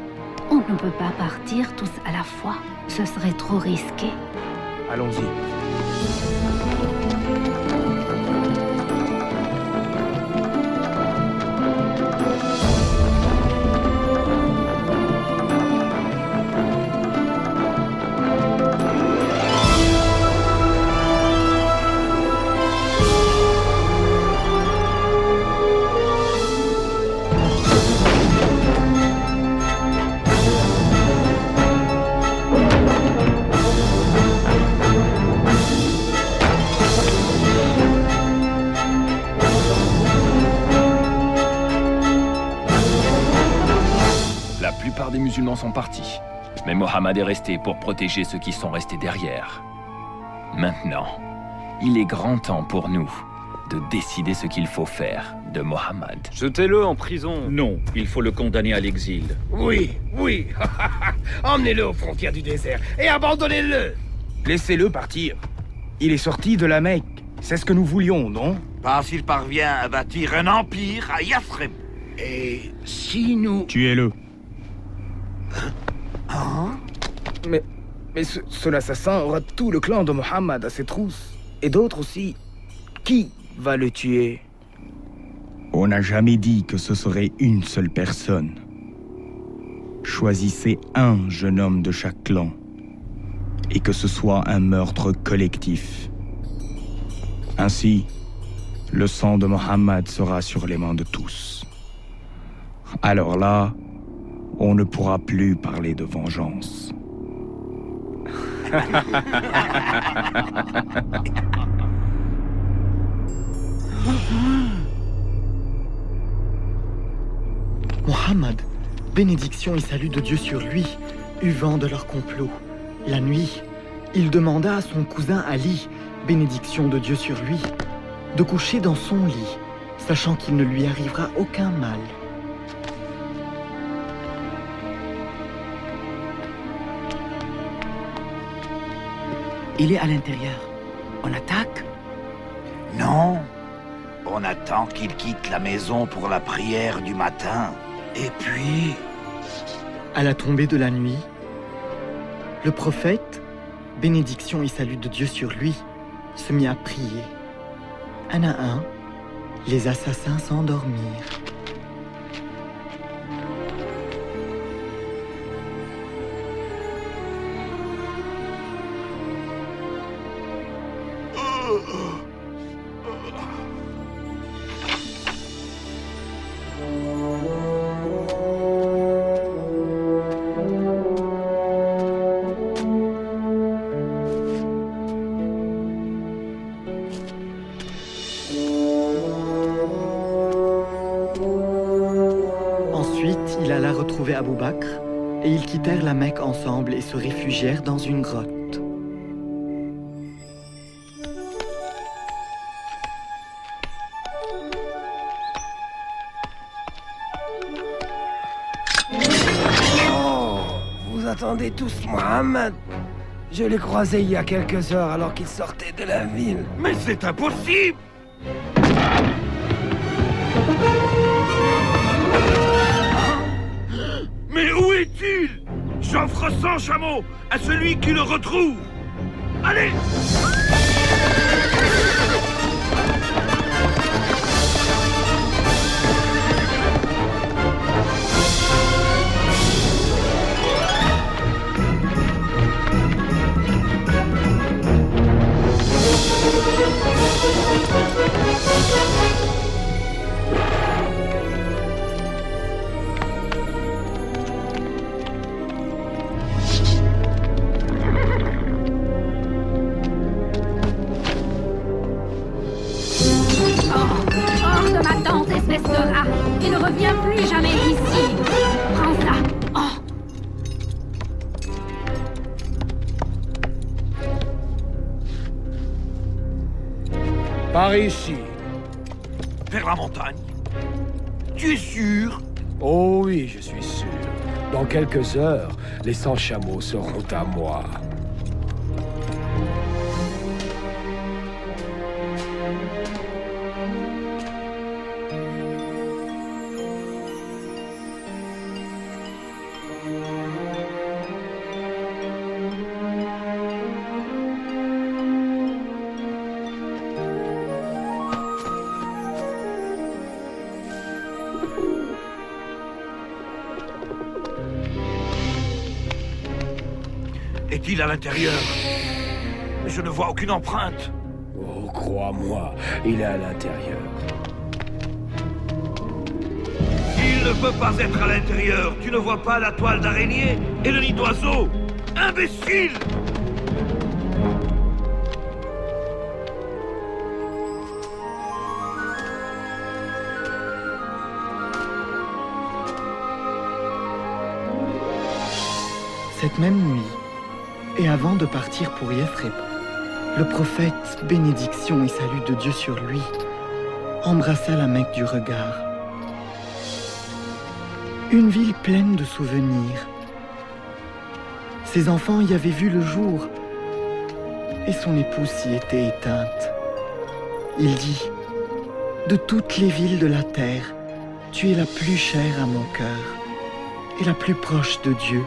On ne peut pas partir tous à la fois. Ce serait trop risqué. Allons-y. Des musulmans sont partis, mais Mohammed est resté pour protéger ceux qui sont restés derrière. Maintenant, il est grand temps pour nous de décider ce qu'il faut faire de Mohammed. Jetez-le en prison. Non, il faut le condamner à l'exil. Oui, oui. Emmenez-le aux frontières du désert et abandonnez-le. Laissez-le partir. Il est sorti de la Mecque. C'est ce que nous voulions, non? Pas s'il parvient à bâtir un empire à Yathrib. Et si nous... Tuez-le. Hein? Mais son assassin aura tout le clan de Mohammed à ses trousses. Et d'autres aussi. Qui va le tuer? On n'a jamais dit que ce serait une seule personne. Choisissez un jeune homme de chaque clan. Et que ce soit un meurtre collectif. Ainsi, le sang de Mohammed sera sur les mains de tous. Alors là, on ne pourra plus parler de vengeance. Mohammed, bénédiction et salut de Dieu sur lui, eut vent de leur complot. La nuit, il demanda à son cousin Ali, bénédiction de Dieu sur lui, de coucher dans son lit, sachant qu'il ne lui arrivera aucun mal. Il est à l'intérieur. On attaque? Non. On attend qu'il quitte la maison pour la prière du matin. Et puis... À la tombée de la nuit, le prophète, bénédiction et salut de Dieu sur lui, se mit à prier. Un à un, les assassins s'endormirent. Il alla retrouver Abou Bakr et ils quittèrent la Mecque ensemble et se réfugièrent dans une grotte. Oh, vous attendez tous Mohammed? Je l'ai croisé il y a quelques heures alors qu'il sortait de la ville. Mais c'est impossible! Mais où est-il? J'offre 100 chameaux à celui qui le retrouve. Allez! reviens plus jamais ici. Prends ça. Oh. Par ici. Vers la montagne. Tu es sûr? Oh oui, je suis sûr. Dans quelques heures, les 100 chameaux seront à moi. Est-il à l'intérieur? Mais je ne vois aucune empreinte. Oh, crois-moi, il est à l'intérieur. Il ne peut pas être à l'intérieur. Tu ne vois pas la toile d'araignée et le nid d'oiseau? Imbécile! Cette même nuit, et avant de partir pour Yathrib, le prophète, bénédiction et salut de Dieu sur lui, embrassa la Mecque du regard. Une ville pleine de souvenirs. Ses enfants y avaient vu le jour, et son épouse s'y était éteinte. Il dit, « De toutes les villes de la terre, tu es la plus chère à mon cœur, et la plus proche de Dieu.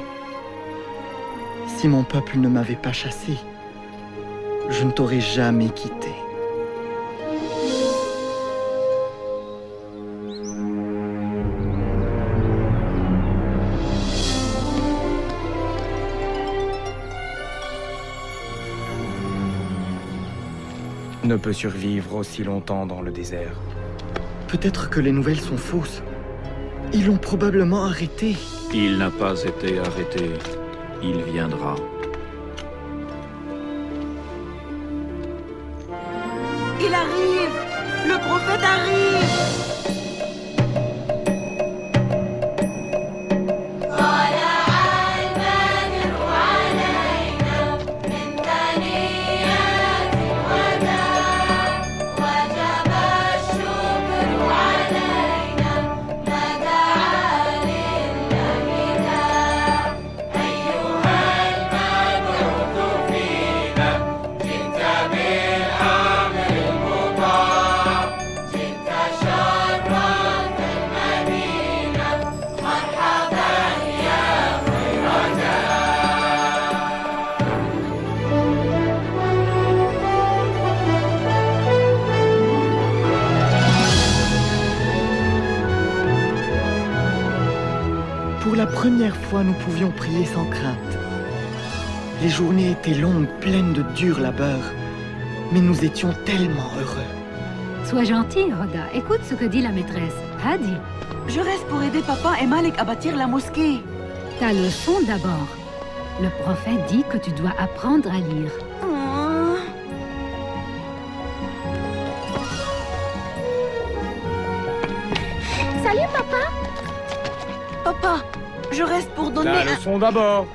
Si mon peuple ne m'avait pas chassé, je ne t'aurais jamais quitté. » Ne peut survivre aussi longtemps dans le désert. Peut-être que les nouvelles sont fausses. Ils l'ont probablement arrêté. Il n'a pas été arrêté. Il viendra. Il arrive! Le prophète arrive! Pour la première fois, nous pouvions prier sans crainte. Les journées étaient longues, pleines de dur labeur, mais nous étions tellement heureux. Sois gentil, Roda. Écoute ce que dit la maîtresse. Hadi. Je reste pour aider papa et Malik à bâtir la mosquée. Ta leçon d'abord. Le prophète dit que tu dois apprendre à lire. Salut, papa! Papa, je reste pour donner La leçon d'abord.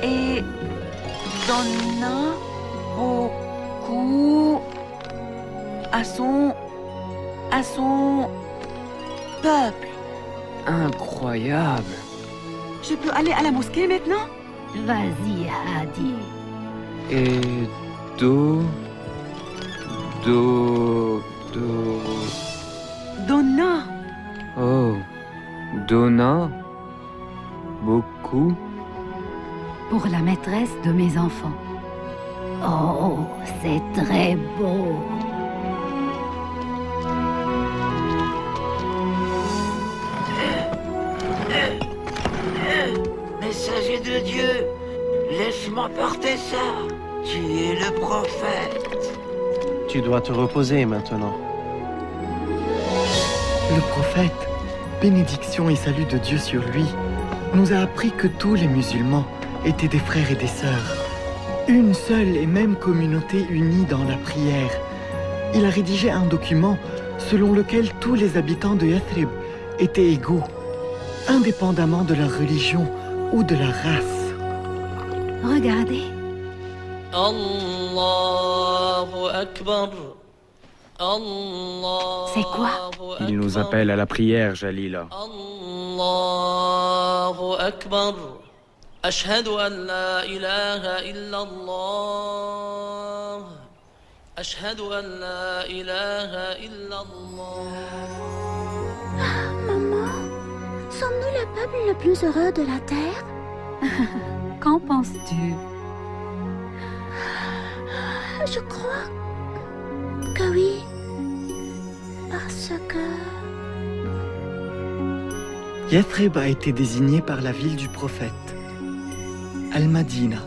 Et donna beaucoup à son peuple. Incroyable. Je peux aller à la mosquée maintenant? Vas-y, Hadi. Et Donna. Oh, donna beaucoup. Pour la maîtresse de mes enfants. Oh, c'est très beau. Messager de Dieu, laisse-moi porter ça. Tu es le prophète. Tu dois te reposer maintenant. Le prophète, bénédiction et salut de Dieu sur lui, nous a appris que tous les musulmans étaient des frères et des sœurs. Une seule et même communauté unie dans la prière. Il a rédigé un document selon lequel tous les habitants de Yathrib étaient égaux, indépendamment de leur religion ou de leur race. Regardez. C'est quoi? Il nous appelle à la prière, Jalila. Allahu Akbar. Ashhadu an la ilaha illallah. Ashhadu an la ilaha illallah. Maman, sommes-nous le peuple le plus heureux de la terre? Qu'en penses-tu? Je crois que oui. Parce que... Yathrib a été désigné par la ville du prophète, Al-Madina.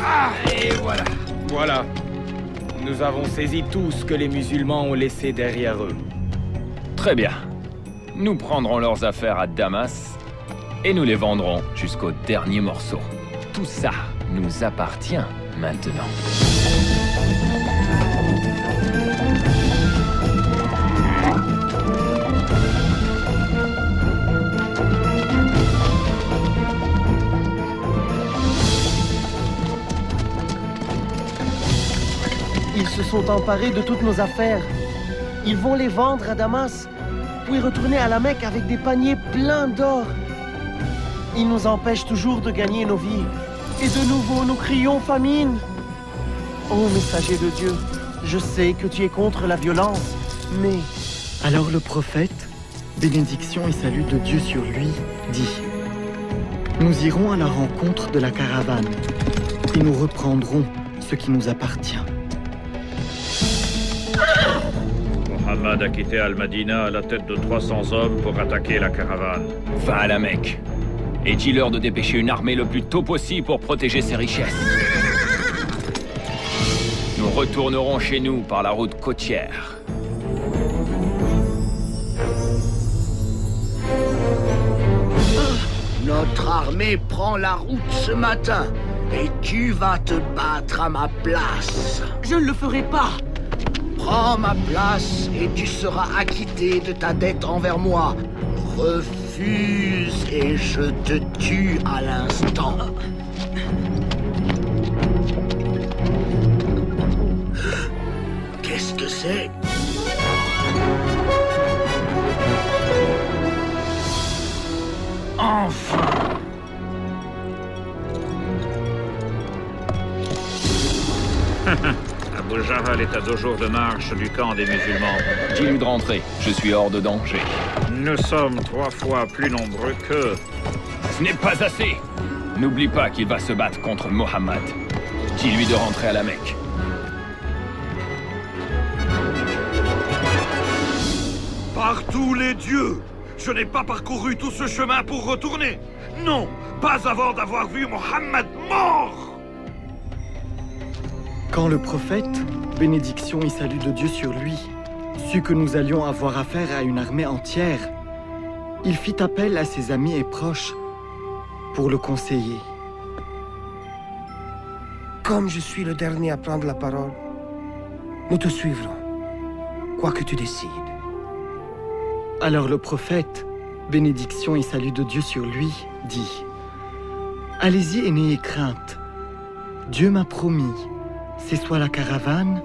Ah, et voilà. Voilà. Nous avons saisi tout ce que les musulmans ont laissé derrière eux. Très bien. Nous prendrons leurs affaires à Damas et nous les vendrons jusqu'au dernier morceau. Tout ça nous appartient maintenant. Ils se sont emparés de toutes nos affaires. Ils vont les vendre à Damas, puis retourner à la Mecque avec des paniers pleins d'or. Ils nous empêchent toujours de gagner nos vies. Et de nouveau, nous crions famine. Ô messager de Dieu, je sais que tu es contre la violence, mais... Alors le prophète, bénédiction et salut de Dieu sur lui, dit: Nous irons à la rencontre de la caravane et nous reprendrons ce qui nous appartient. Mohammed a quitté Al-Madina à la tête de 300 hommes pour attaquer la caravane. Va à la Mecque et dis-leur de dépêcher une armée le plus tôt possible pour protéger ses richesses. Nous retournerons chez nous par la route côtière. Notre armée prend la route ce matin et tu vas te battre à ma place. Je ne le ferai pas. Prends ma place et tu seras acquitté de ta dette envers moi. Refuse et je te tue à l'instant. Qu'est-ce que c'est? Enfin! Abu Jahl est à 2 jours de marche du camp des musulmans. Dis-lui de rentrer, je suis hors de danger. Nous sommes 3 fois plus nombreux qu'eux. Ce n'est pas assez. N'oublie pas qu'il va se battre contre Mohammed. Dis-lui de rentrer à la Mecque. Par tous les dieux, je n'ai pas parcouru tout ce chemin pour retourner. Non, pas avant d'avoir vu Mohammed mort. Quand le prophète, bénédiction et salut de Dieu sur lui, sut que nous allions avoir affaire à une armée entière, il fit appel à ses amis et proches pour le conseiller. Comme je suis le dernier à prendre la parole, nous te suivrons, quoi que tu décides. Alors le prophète, bénédiction et salut de Dieu sur lui, dit: Allez-y et n'ayez crainte. Dieu m'a promis, c'est soit la caravane,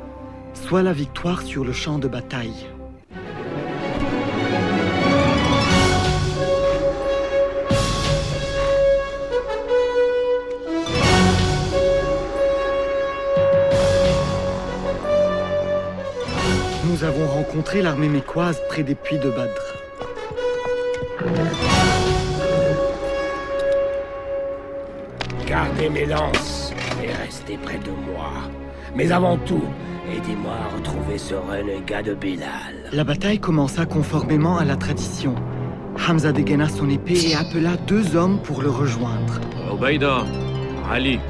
soit la victoire sur le champ de bataille. Nous avons rencontré l'armée mécoise près des puits de Badr. Gardez mes lances et restez près de moi. Mais avant tout, aidez-moi à retrouver ce renégat de Bilal. La bataille commença conformément à la tradition. Hamza dégaina son épée et appela 2 hommes pour le rejoindre. Obeida, Ali.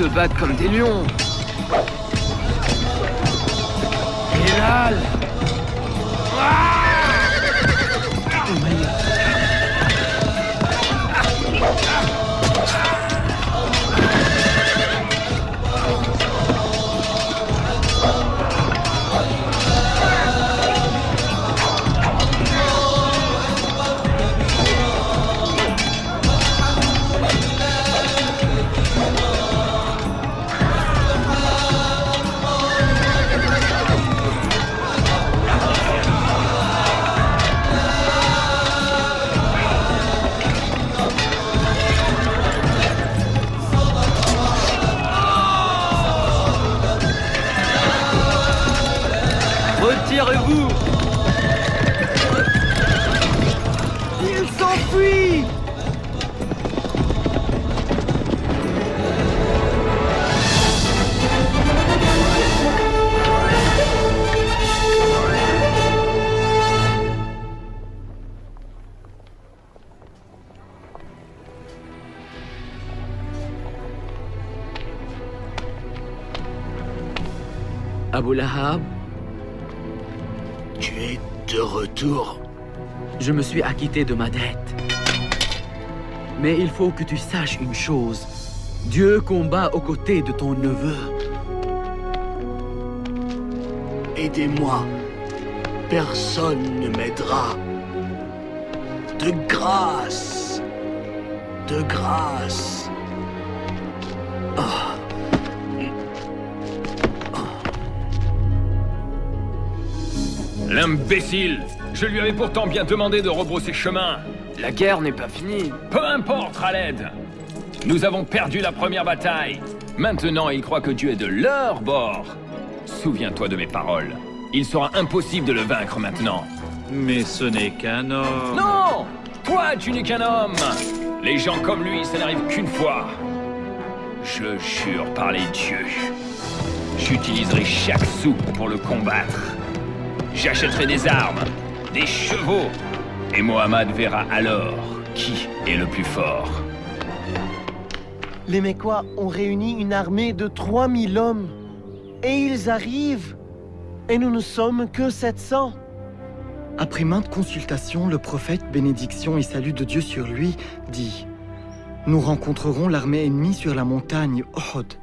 battent comme des lions. Bilal! Retirez-vous! Il s'enfuit! Abu Lahab, Tu es de retour. je me suis acquitté de ma dette. Mais il faut que tu saches une chose. Dieu combat aux côtés de ton neveu. Aidez-moi. Personne ne m'aidera. De grâce. De grâce. L'imbécile! Je lui avais pourtant bien demandé de rebrousser chemin. La guerre n'est pas finie. Peu importe, Khaled. Nous avons perdu la première bataille. Maintenant, ils croient que Dieu est de leur bord. Souviens-toi de mes paroles. Il sera impossible de le vaincre maintenant. Mais ce n'est qu'un homme. Non! Toi, tu n'es qu'un homme! Les gens comme lui, ça n'arrive qu'une fois. Je jure par les dieux. J'utiliserai chaque sou pour le combattre. J'achèterai des armes, des chevaux. Et Mohammed verra alors qui est le plus fort. Les Mécois ont réuni une armée de 3000 hommes. Et ils arrivent. Et nous ne sommes que 700. Après maintes consultations, le prophète, bénédiction et salut de Dieu sur lui, dit « Nous rencontrerons l'armée ennemie sur la montagne Uhud. »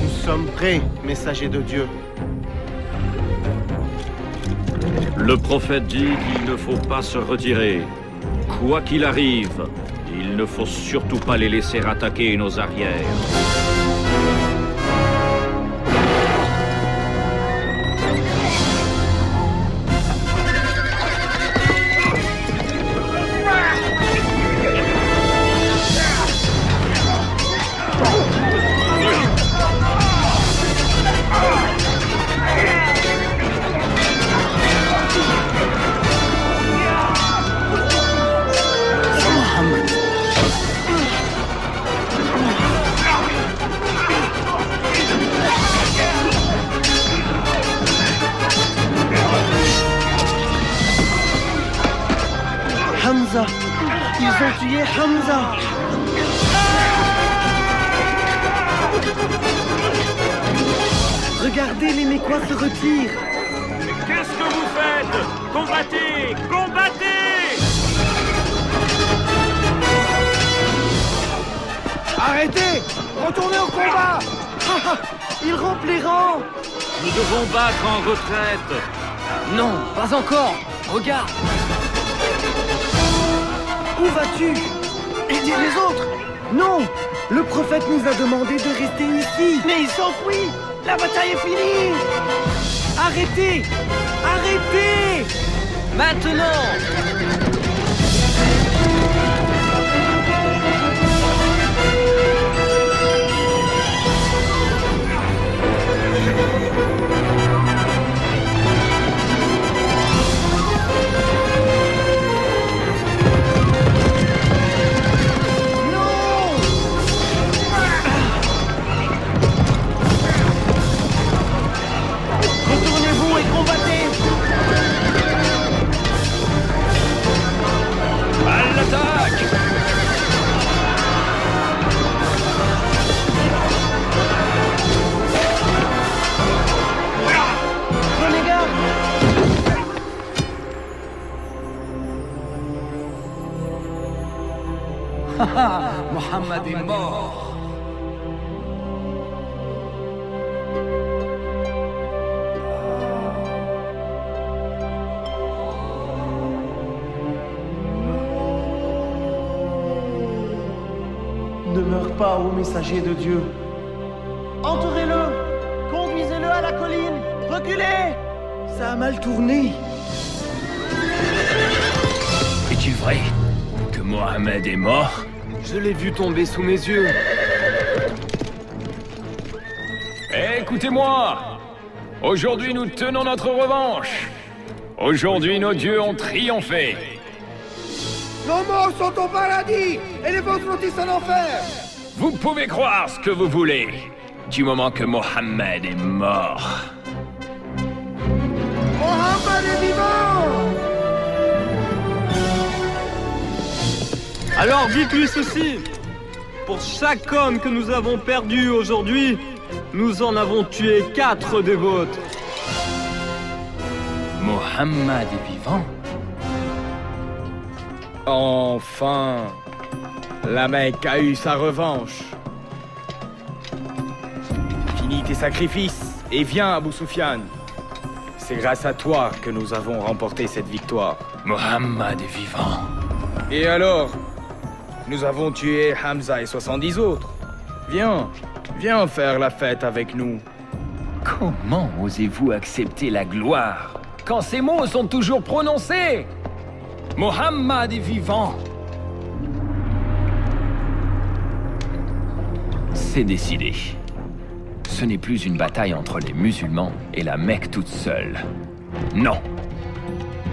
Nous sommes prêts, messagers de Dieu. Le prophète dit qu'il ne faut pas se retirer. Quoi qu'il arrive, il ne faut surtout pas les laisser attaquer nos arrières. Hamza! Ils ont tué Hamza! Regardez, les Mécois se retirent! Qu'est-ce que vous faites? Combattez! Combattez! Arrêtez! Retournez au combat! Ils rompent les rangs! Nous devons battre en retraite. Non, pas encore. Regarde. Où vas-tu? Aidez les autres! Non! Le prophète nous a demandé de rester ici! Mais il s'enfuit! La bataille est finie! Arrêtez! Arrêtez! Maintenant! Mohammed est mort. Ne meurs pas, ô messager de Dieu. Entourez-le! Conduisez-le à la colline! Reculez! Ça a mal tourné. Est-il vrai que Mohammed est mort? Je l'ai vu tomber sous mes yeux. Écoutez-moi! Aujourd'hui, nous tenons notre revanche. Aujourd'hui, nos dieux ont triomphé. Nos morts sont au paradis et les vôtres sont en enfer. Vous pouvez croire ce que vous voulez, du moment que Mohammed est mort. Mohammed est vivant! Alors dites-lui ceci. Pour chaque homme que nous avons perdu aujourd'hui, nous en avons tué 4 des vôtres. Mohammed est vivant? Enfin, la Mecque a eu sa revanche. Finis tes sacrifices et viens, Abu Sufyan. C'est grâce à toi que nous avons remporté cette victoire. Mohammed est vivant. Et alors? Nous avons tué Hamza et 70 autres. Viens, viens faire la fête avec nous. Comment osez-vous accepter la gloire quand ces mots sont toujours prononcés? Mohammed est vivant. C'est décidé. Ce n'est plus une bataille entre les musulmans et la Mecque toute seule. Non.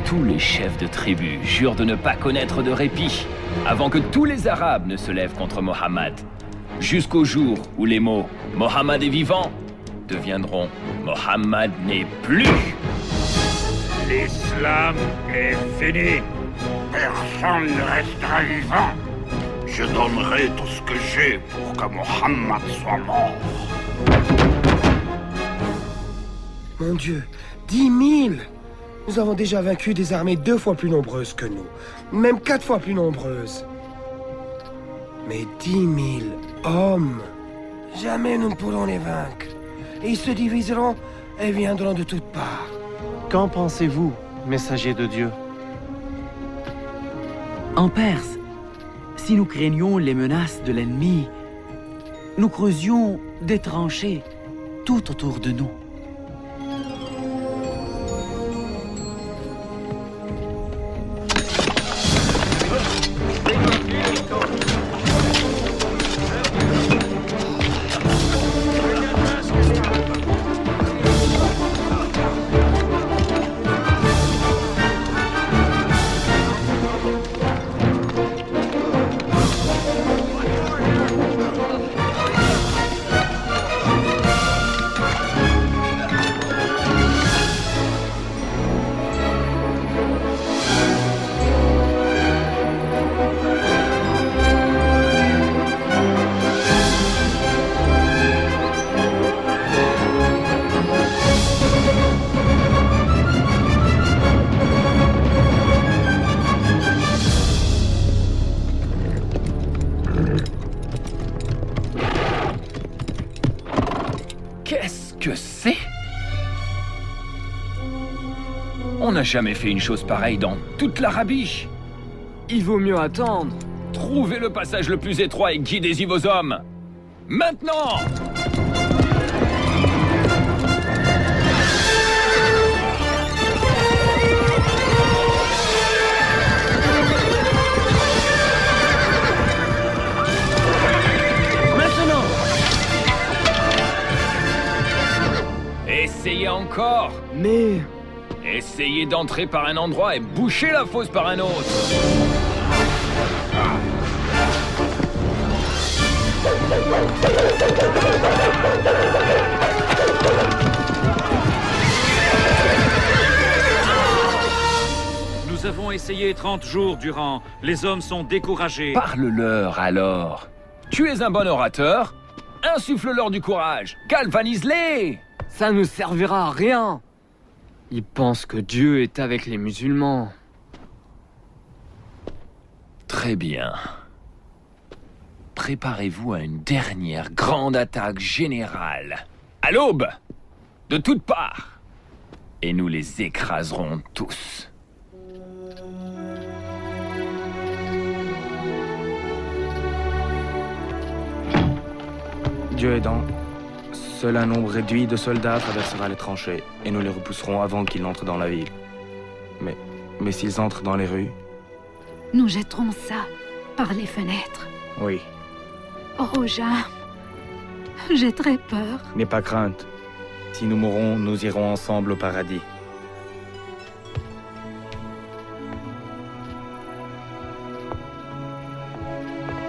Tous les chefs de tribus jurent de ne pas connaître de répit avant que tous les Arabes ne se lèvent contre Mohammed. Jusqu'au jour où les mots « Mohammed est vivant » deviendront « Mohammed n'est plus ». L'islam est fini. Personne ne restera vivant. Je donnerai tout ce que j'ai pour que Mohammed soit mort. Mon Dieu, 10 000! Nous avons déjà vaincu des armées 2 fois plus nombreuses que nous. Même 4 fois plus nombreuses. Mais 10 000 hommes, jamais nous ne pourrons les vaincre. Et ils se diviseront et viendront de toutes parts. Qu'en pensez-vous, messager de Dieu? En Perse, si nous craignions les menaces de l'ennemi, nous creusions des tranchées tout autour de nous. Qu'est-ce que c'est? On n'a jamais fait une chose pareille dans toute l'Arabie. Il vaut mieux attendre. Trouvez le passage le plus étroit et guidez-y vos hommes. Maintenant! Essayez encore. Mais... Essayez d'entrer par un endroit et bouchez la fosse par un autre. Nous avons essayé 30 jours durant. Les hommes sont découragés. Parle-leur alors. Tu es un bon orateur. Insuffle-leur du courage. Galvanise-les. Ça ne servira à rien. Ils pensent que Dieu est avec les musulmans. Très bien. préparez-vous à une dernière grande attaque générale. À l'aube, de toutes parts. Et nous les écraserons tous. Dieu aidant, seul un nombre réduit de soldats traversera les tranchées, et nous les repousserons avant qu'ils n'entrent dans la ville. Mais s'ils entrent dans les rues... Nous jetterons ça par les fenêtres. Oui. Oh, Jam, j'ai très peur. N'aie pas crainte. Si nous mourrons, nous irons ensemble au paradis.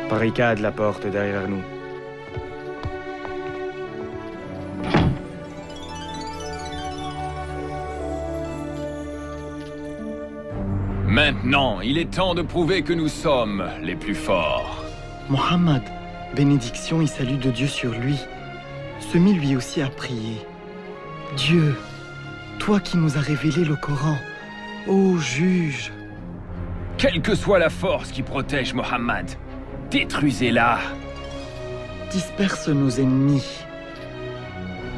Barricade la porte derrière nous. Maintenant, il est temps de prouver que nous sommes les plus forts. Mohammed, bénédiction et salut de Dieu sur lui, se mit lui aussi à prier. Dieu, toi qui nous as révélé le Coran, ô juge. Quelle que soit la force qui protège Mohammed, détruisez-la. Disperse nos ennemis.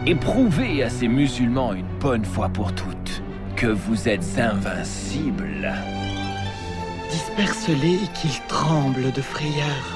Et prouvez à ces musulmans une bonne fois pour toutes que vous êtes invincibles. Disperse-les et qu'ils tremblent de frayeur.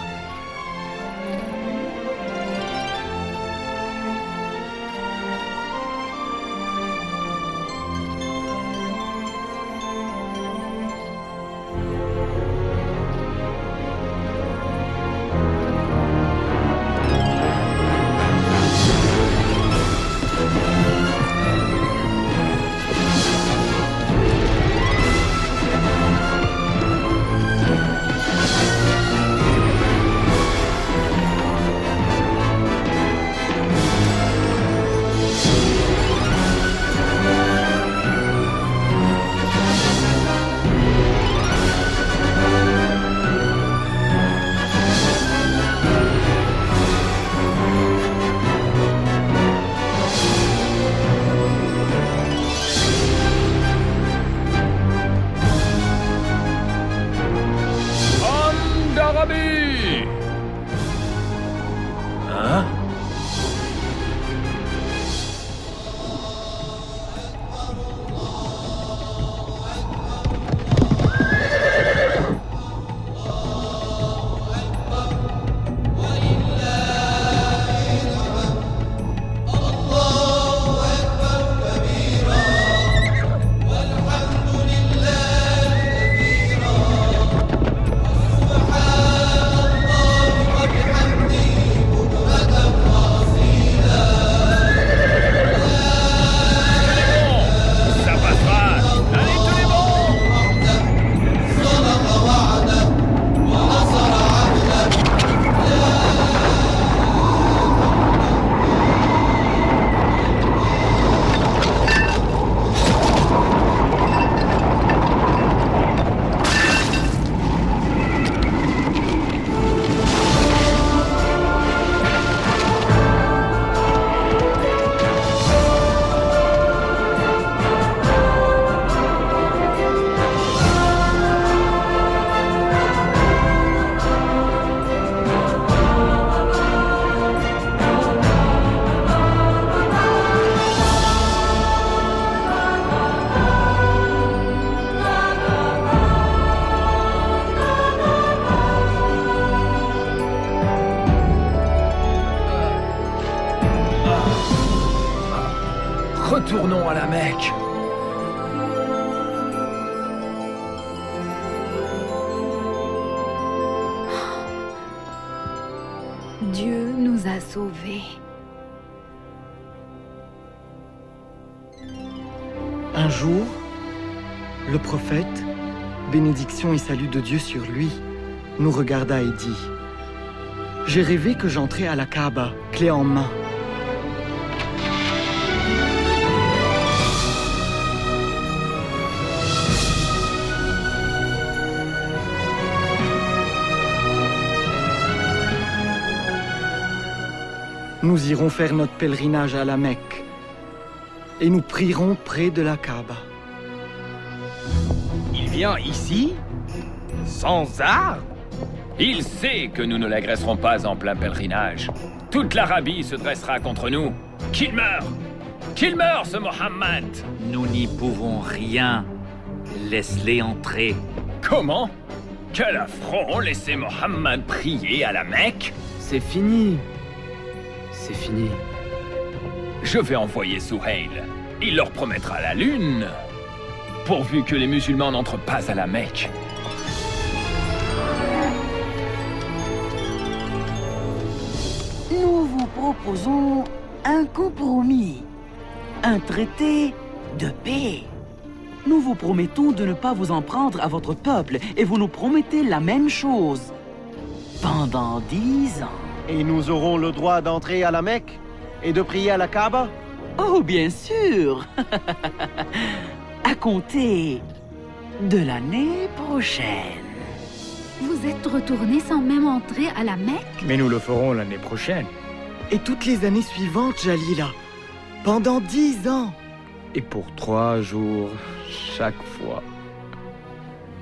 Retournons à la Mecque. Dieu nous a sauvés. Un jour, le prophète, bénédiction et salut de Dieu sur lui, nous regarda et dit: j'ai rêvé que j'entrais à la Kaaba, clé en main. Nous irons faire notre pèlerinage à la Mecque et nous prierons près de la Kaaba. Il vient ici, sans armes, Il sait que nous ne l'agresserons pas en plein pèlerinage. Toute l'Arabie se dressera contre nous. Qu'il meure! Qu'il meure, ce Mohammed! Nous n'y pouvons rien. Laisse-les entrer. Comment? Quel affront, laisser Mohammed prier à la Mecque? C'est fini. C'est fini. Je vais envoyer Souhail. Il leur promettra la lune. Pourvu que les musulmans n'entrent pas à la Mecque. Nous vous proposons un compromis. Un traité de paix. Nous vous promettons de ne pas vous en prendre à votre peuple et vous nous promettez la même chose. Pendant 10 ans. Et nous aurons le droit d'entrer à la Mecque et de prier à la Kaaba? Oh, bien sûr. À compter de l'année prochaine. Vous êtes retourné sans même entrer à la Mecque? Mais nous le ferons l'année prochaine. Et toutes les années suivantes, Jalila. Pendant 10 ans. Et pour 3 jours, chaque fois.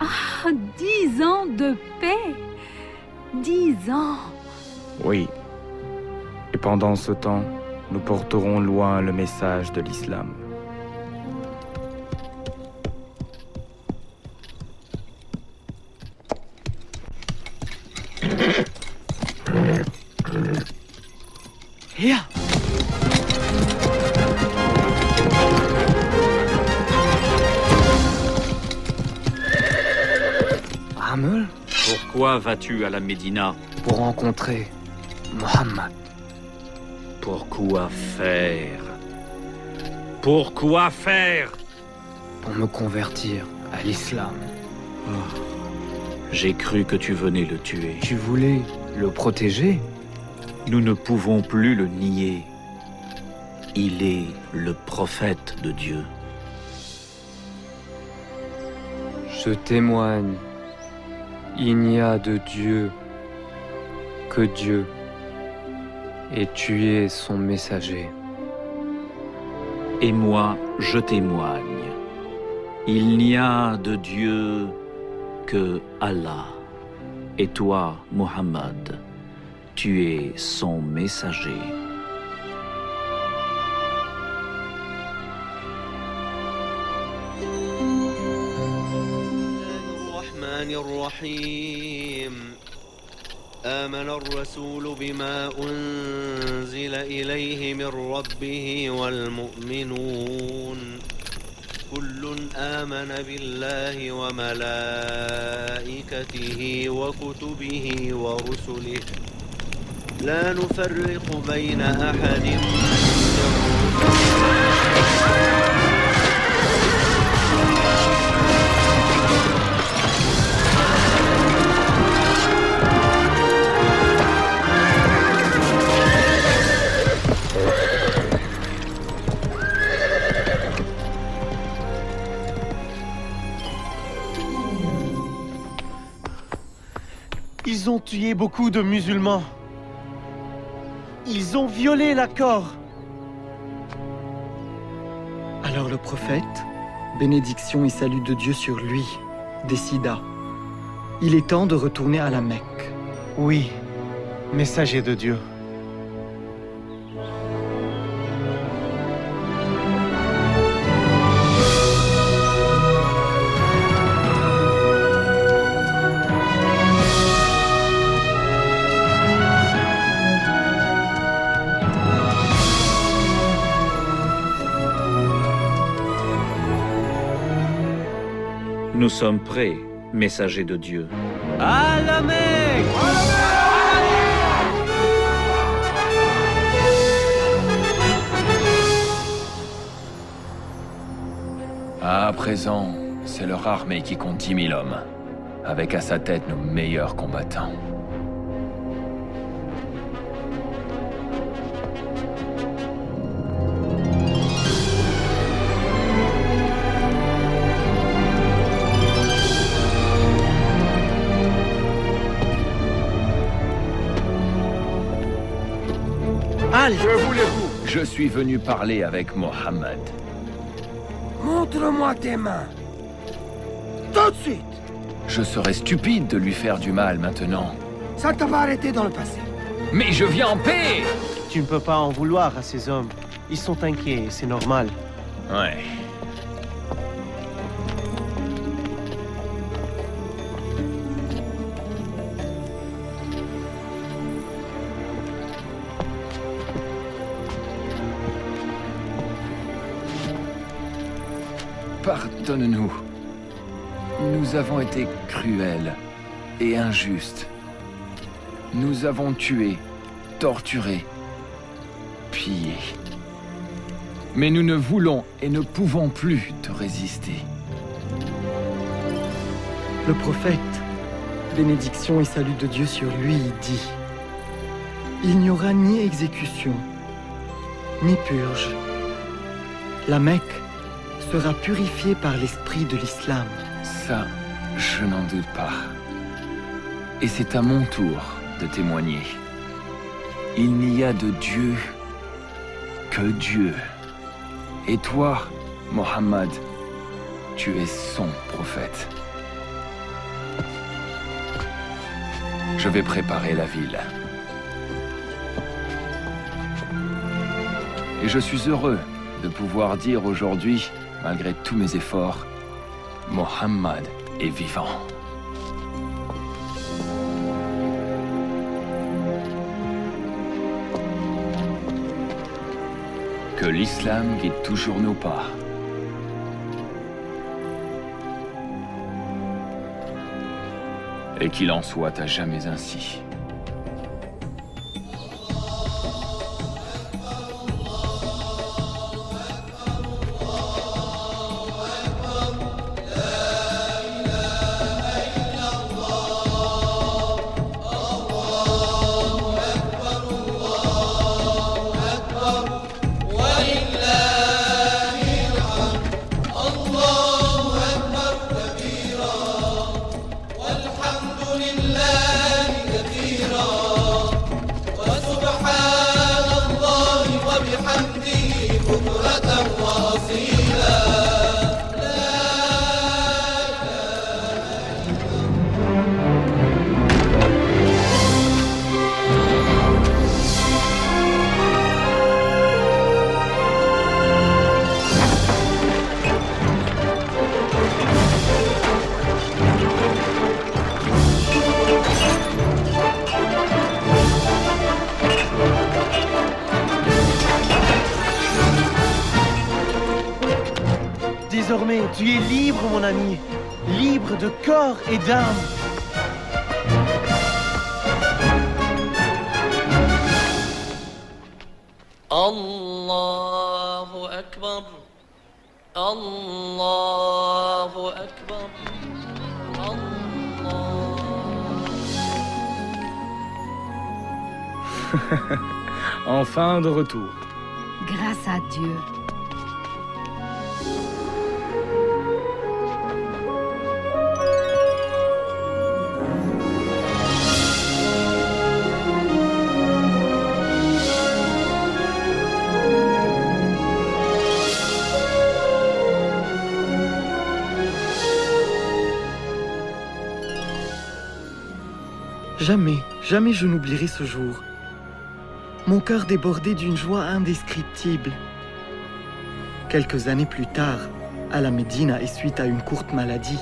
Ah, 10 ans de paix. 10 ans. Oui. Et pendant ce temps, nous porterons loin le message de l'islam. Hia! Amel? Pourquoi vas-tu à la Médina? Pour rencontrer Mohammed. Pourquoi faire? Pourquoi faire? Pour me convertir à l'islam. Oh. J'ai cru que tu venais le tuer. Tu voulais le protéger? Nous ne pouvons plus le nier. Il est le prophète de Dieu. Je témoigne. Il n'y a de Dieu que Dieu. Et tu es son messager. Et moi, je témoigne. Il n'y a de Dieu que Allah. Et toi, Mohammed, tu es son messager. آمن الرسول بما أنزل إليه من ربه والمؤمنون كل آمن بالله وملائكته وكتبه ورسله لا نفرق بين أحد من Ils ont tué beaucoup de musulmans. Ils ont violé l'accord. Alors le prophète, bénédiction et salut de Dieu sur lui, décida. Il est temps de retourner à la Mecque. Oui, messager de Dieu. Nous sommes prêts, messager de Dieu. À la Mecque! À présent, c'est leur armée qui compte 10 000 hommes, avec à sa tête nos meilleurs combattants. Que voulez-vous? Je suis venu parler avec Mohammed. Montre-moi tes mains. Tout de suite. Je serais stupide de lui faire du mal maintenant. Ça t'a pas arrêté dans le passé. Mais je viens en paix! Tu ne peux pas en vouloir à ces hommes. Ils sont inquiets, c'est normal. Ouais. Pardonne-nous. Nous avons été cruels et injustes. Nous avons tué, torturé, pillé. Mais nous ne voulons et ne pouvons plus te résister. Le prophète, bénédiction et salut de Dieu sur lui, dit: il n'y aura ni exécution, ni purge. La Mecque sera purifiée par l'esprit de l'islam. Ça, je n'en doute pas. Et c'est à mon tour de témoigner. Il n'y a de Dieu que Dieu. Et toi, Mohammed, tu es son prophète. Je vais préparer la ville. Et je suis heureux de pouvoir dire aujourd'hui, malgré tous mes efforts, Mohammed est vivant. Que l'islam guide toujours nos pas. Et qu'il en soit à jamais ainsi. Désormais, tu es libre, mon ami. Libre de corps et d'âme. Allahu Akbar. Allahu Akbar. Enfin de retour. Grâce à Dieu. Jamais, jamais je n'oublierai ce jour. Mon cœur débordait d'une joie indescriptible. Quelques années plus tard, à la Médine et suite à une courte maladie,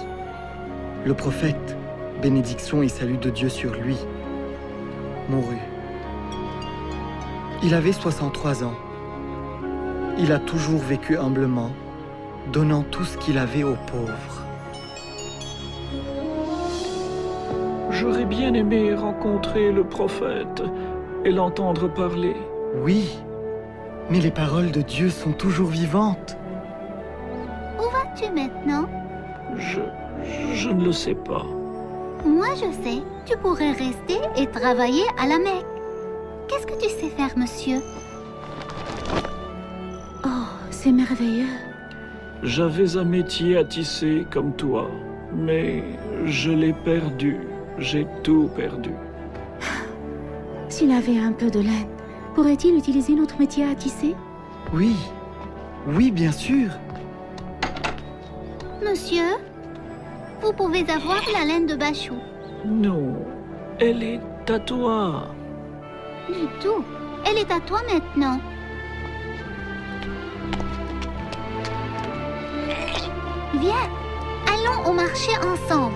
le prophète, bénédiction et salut de Dieu sur lui, mourut. Il avait 63 ans. Il a toujours vécu humblement, donnant tout ce qu'il avait aux pauvres. J'aurais bien aimé rencontrer le prophète et l'entendre parler. Oui, mais les paroles de Dieu sont toujours vivantes. Où vas-tu maintenant? Je ne le sais pas. Moi, je sais. Tu pourrais rester et travailler à la Mecque. Qu'est-ce que tu sais faire, monsieur? Oh, c'est merveilleux. J'avais un métier à tisser comme toi, mais je l'ai perdu. J'ai tout perdu. S'il avait un peu de laine, pourrait-il utiliser notre métier à tisser? Oui, oui, bien sûr. Monsieur, vous pouvez avoir la laine de Bachou. Non, elle est est à toi. Du tout. Elle est à toi maintenant. Viens, allons au marché ensemble.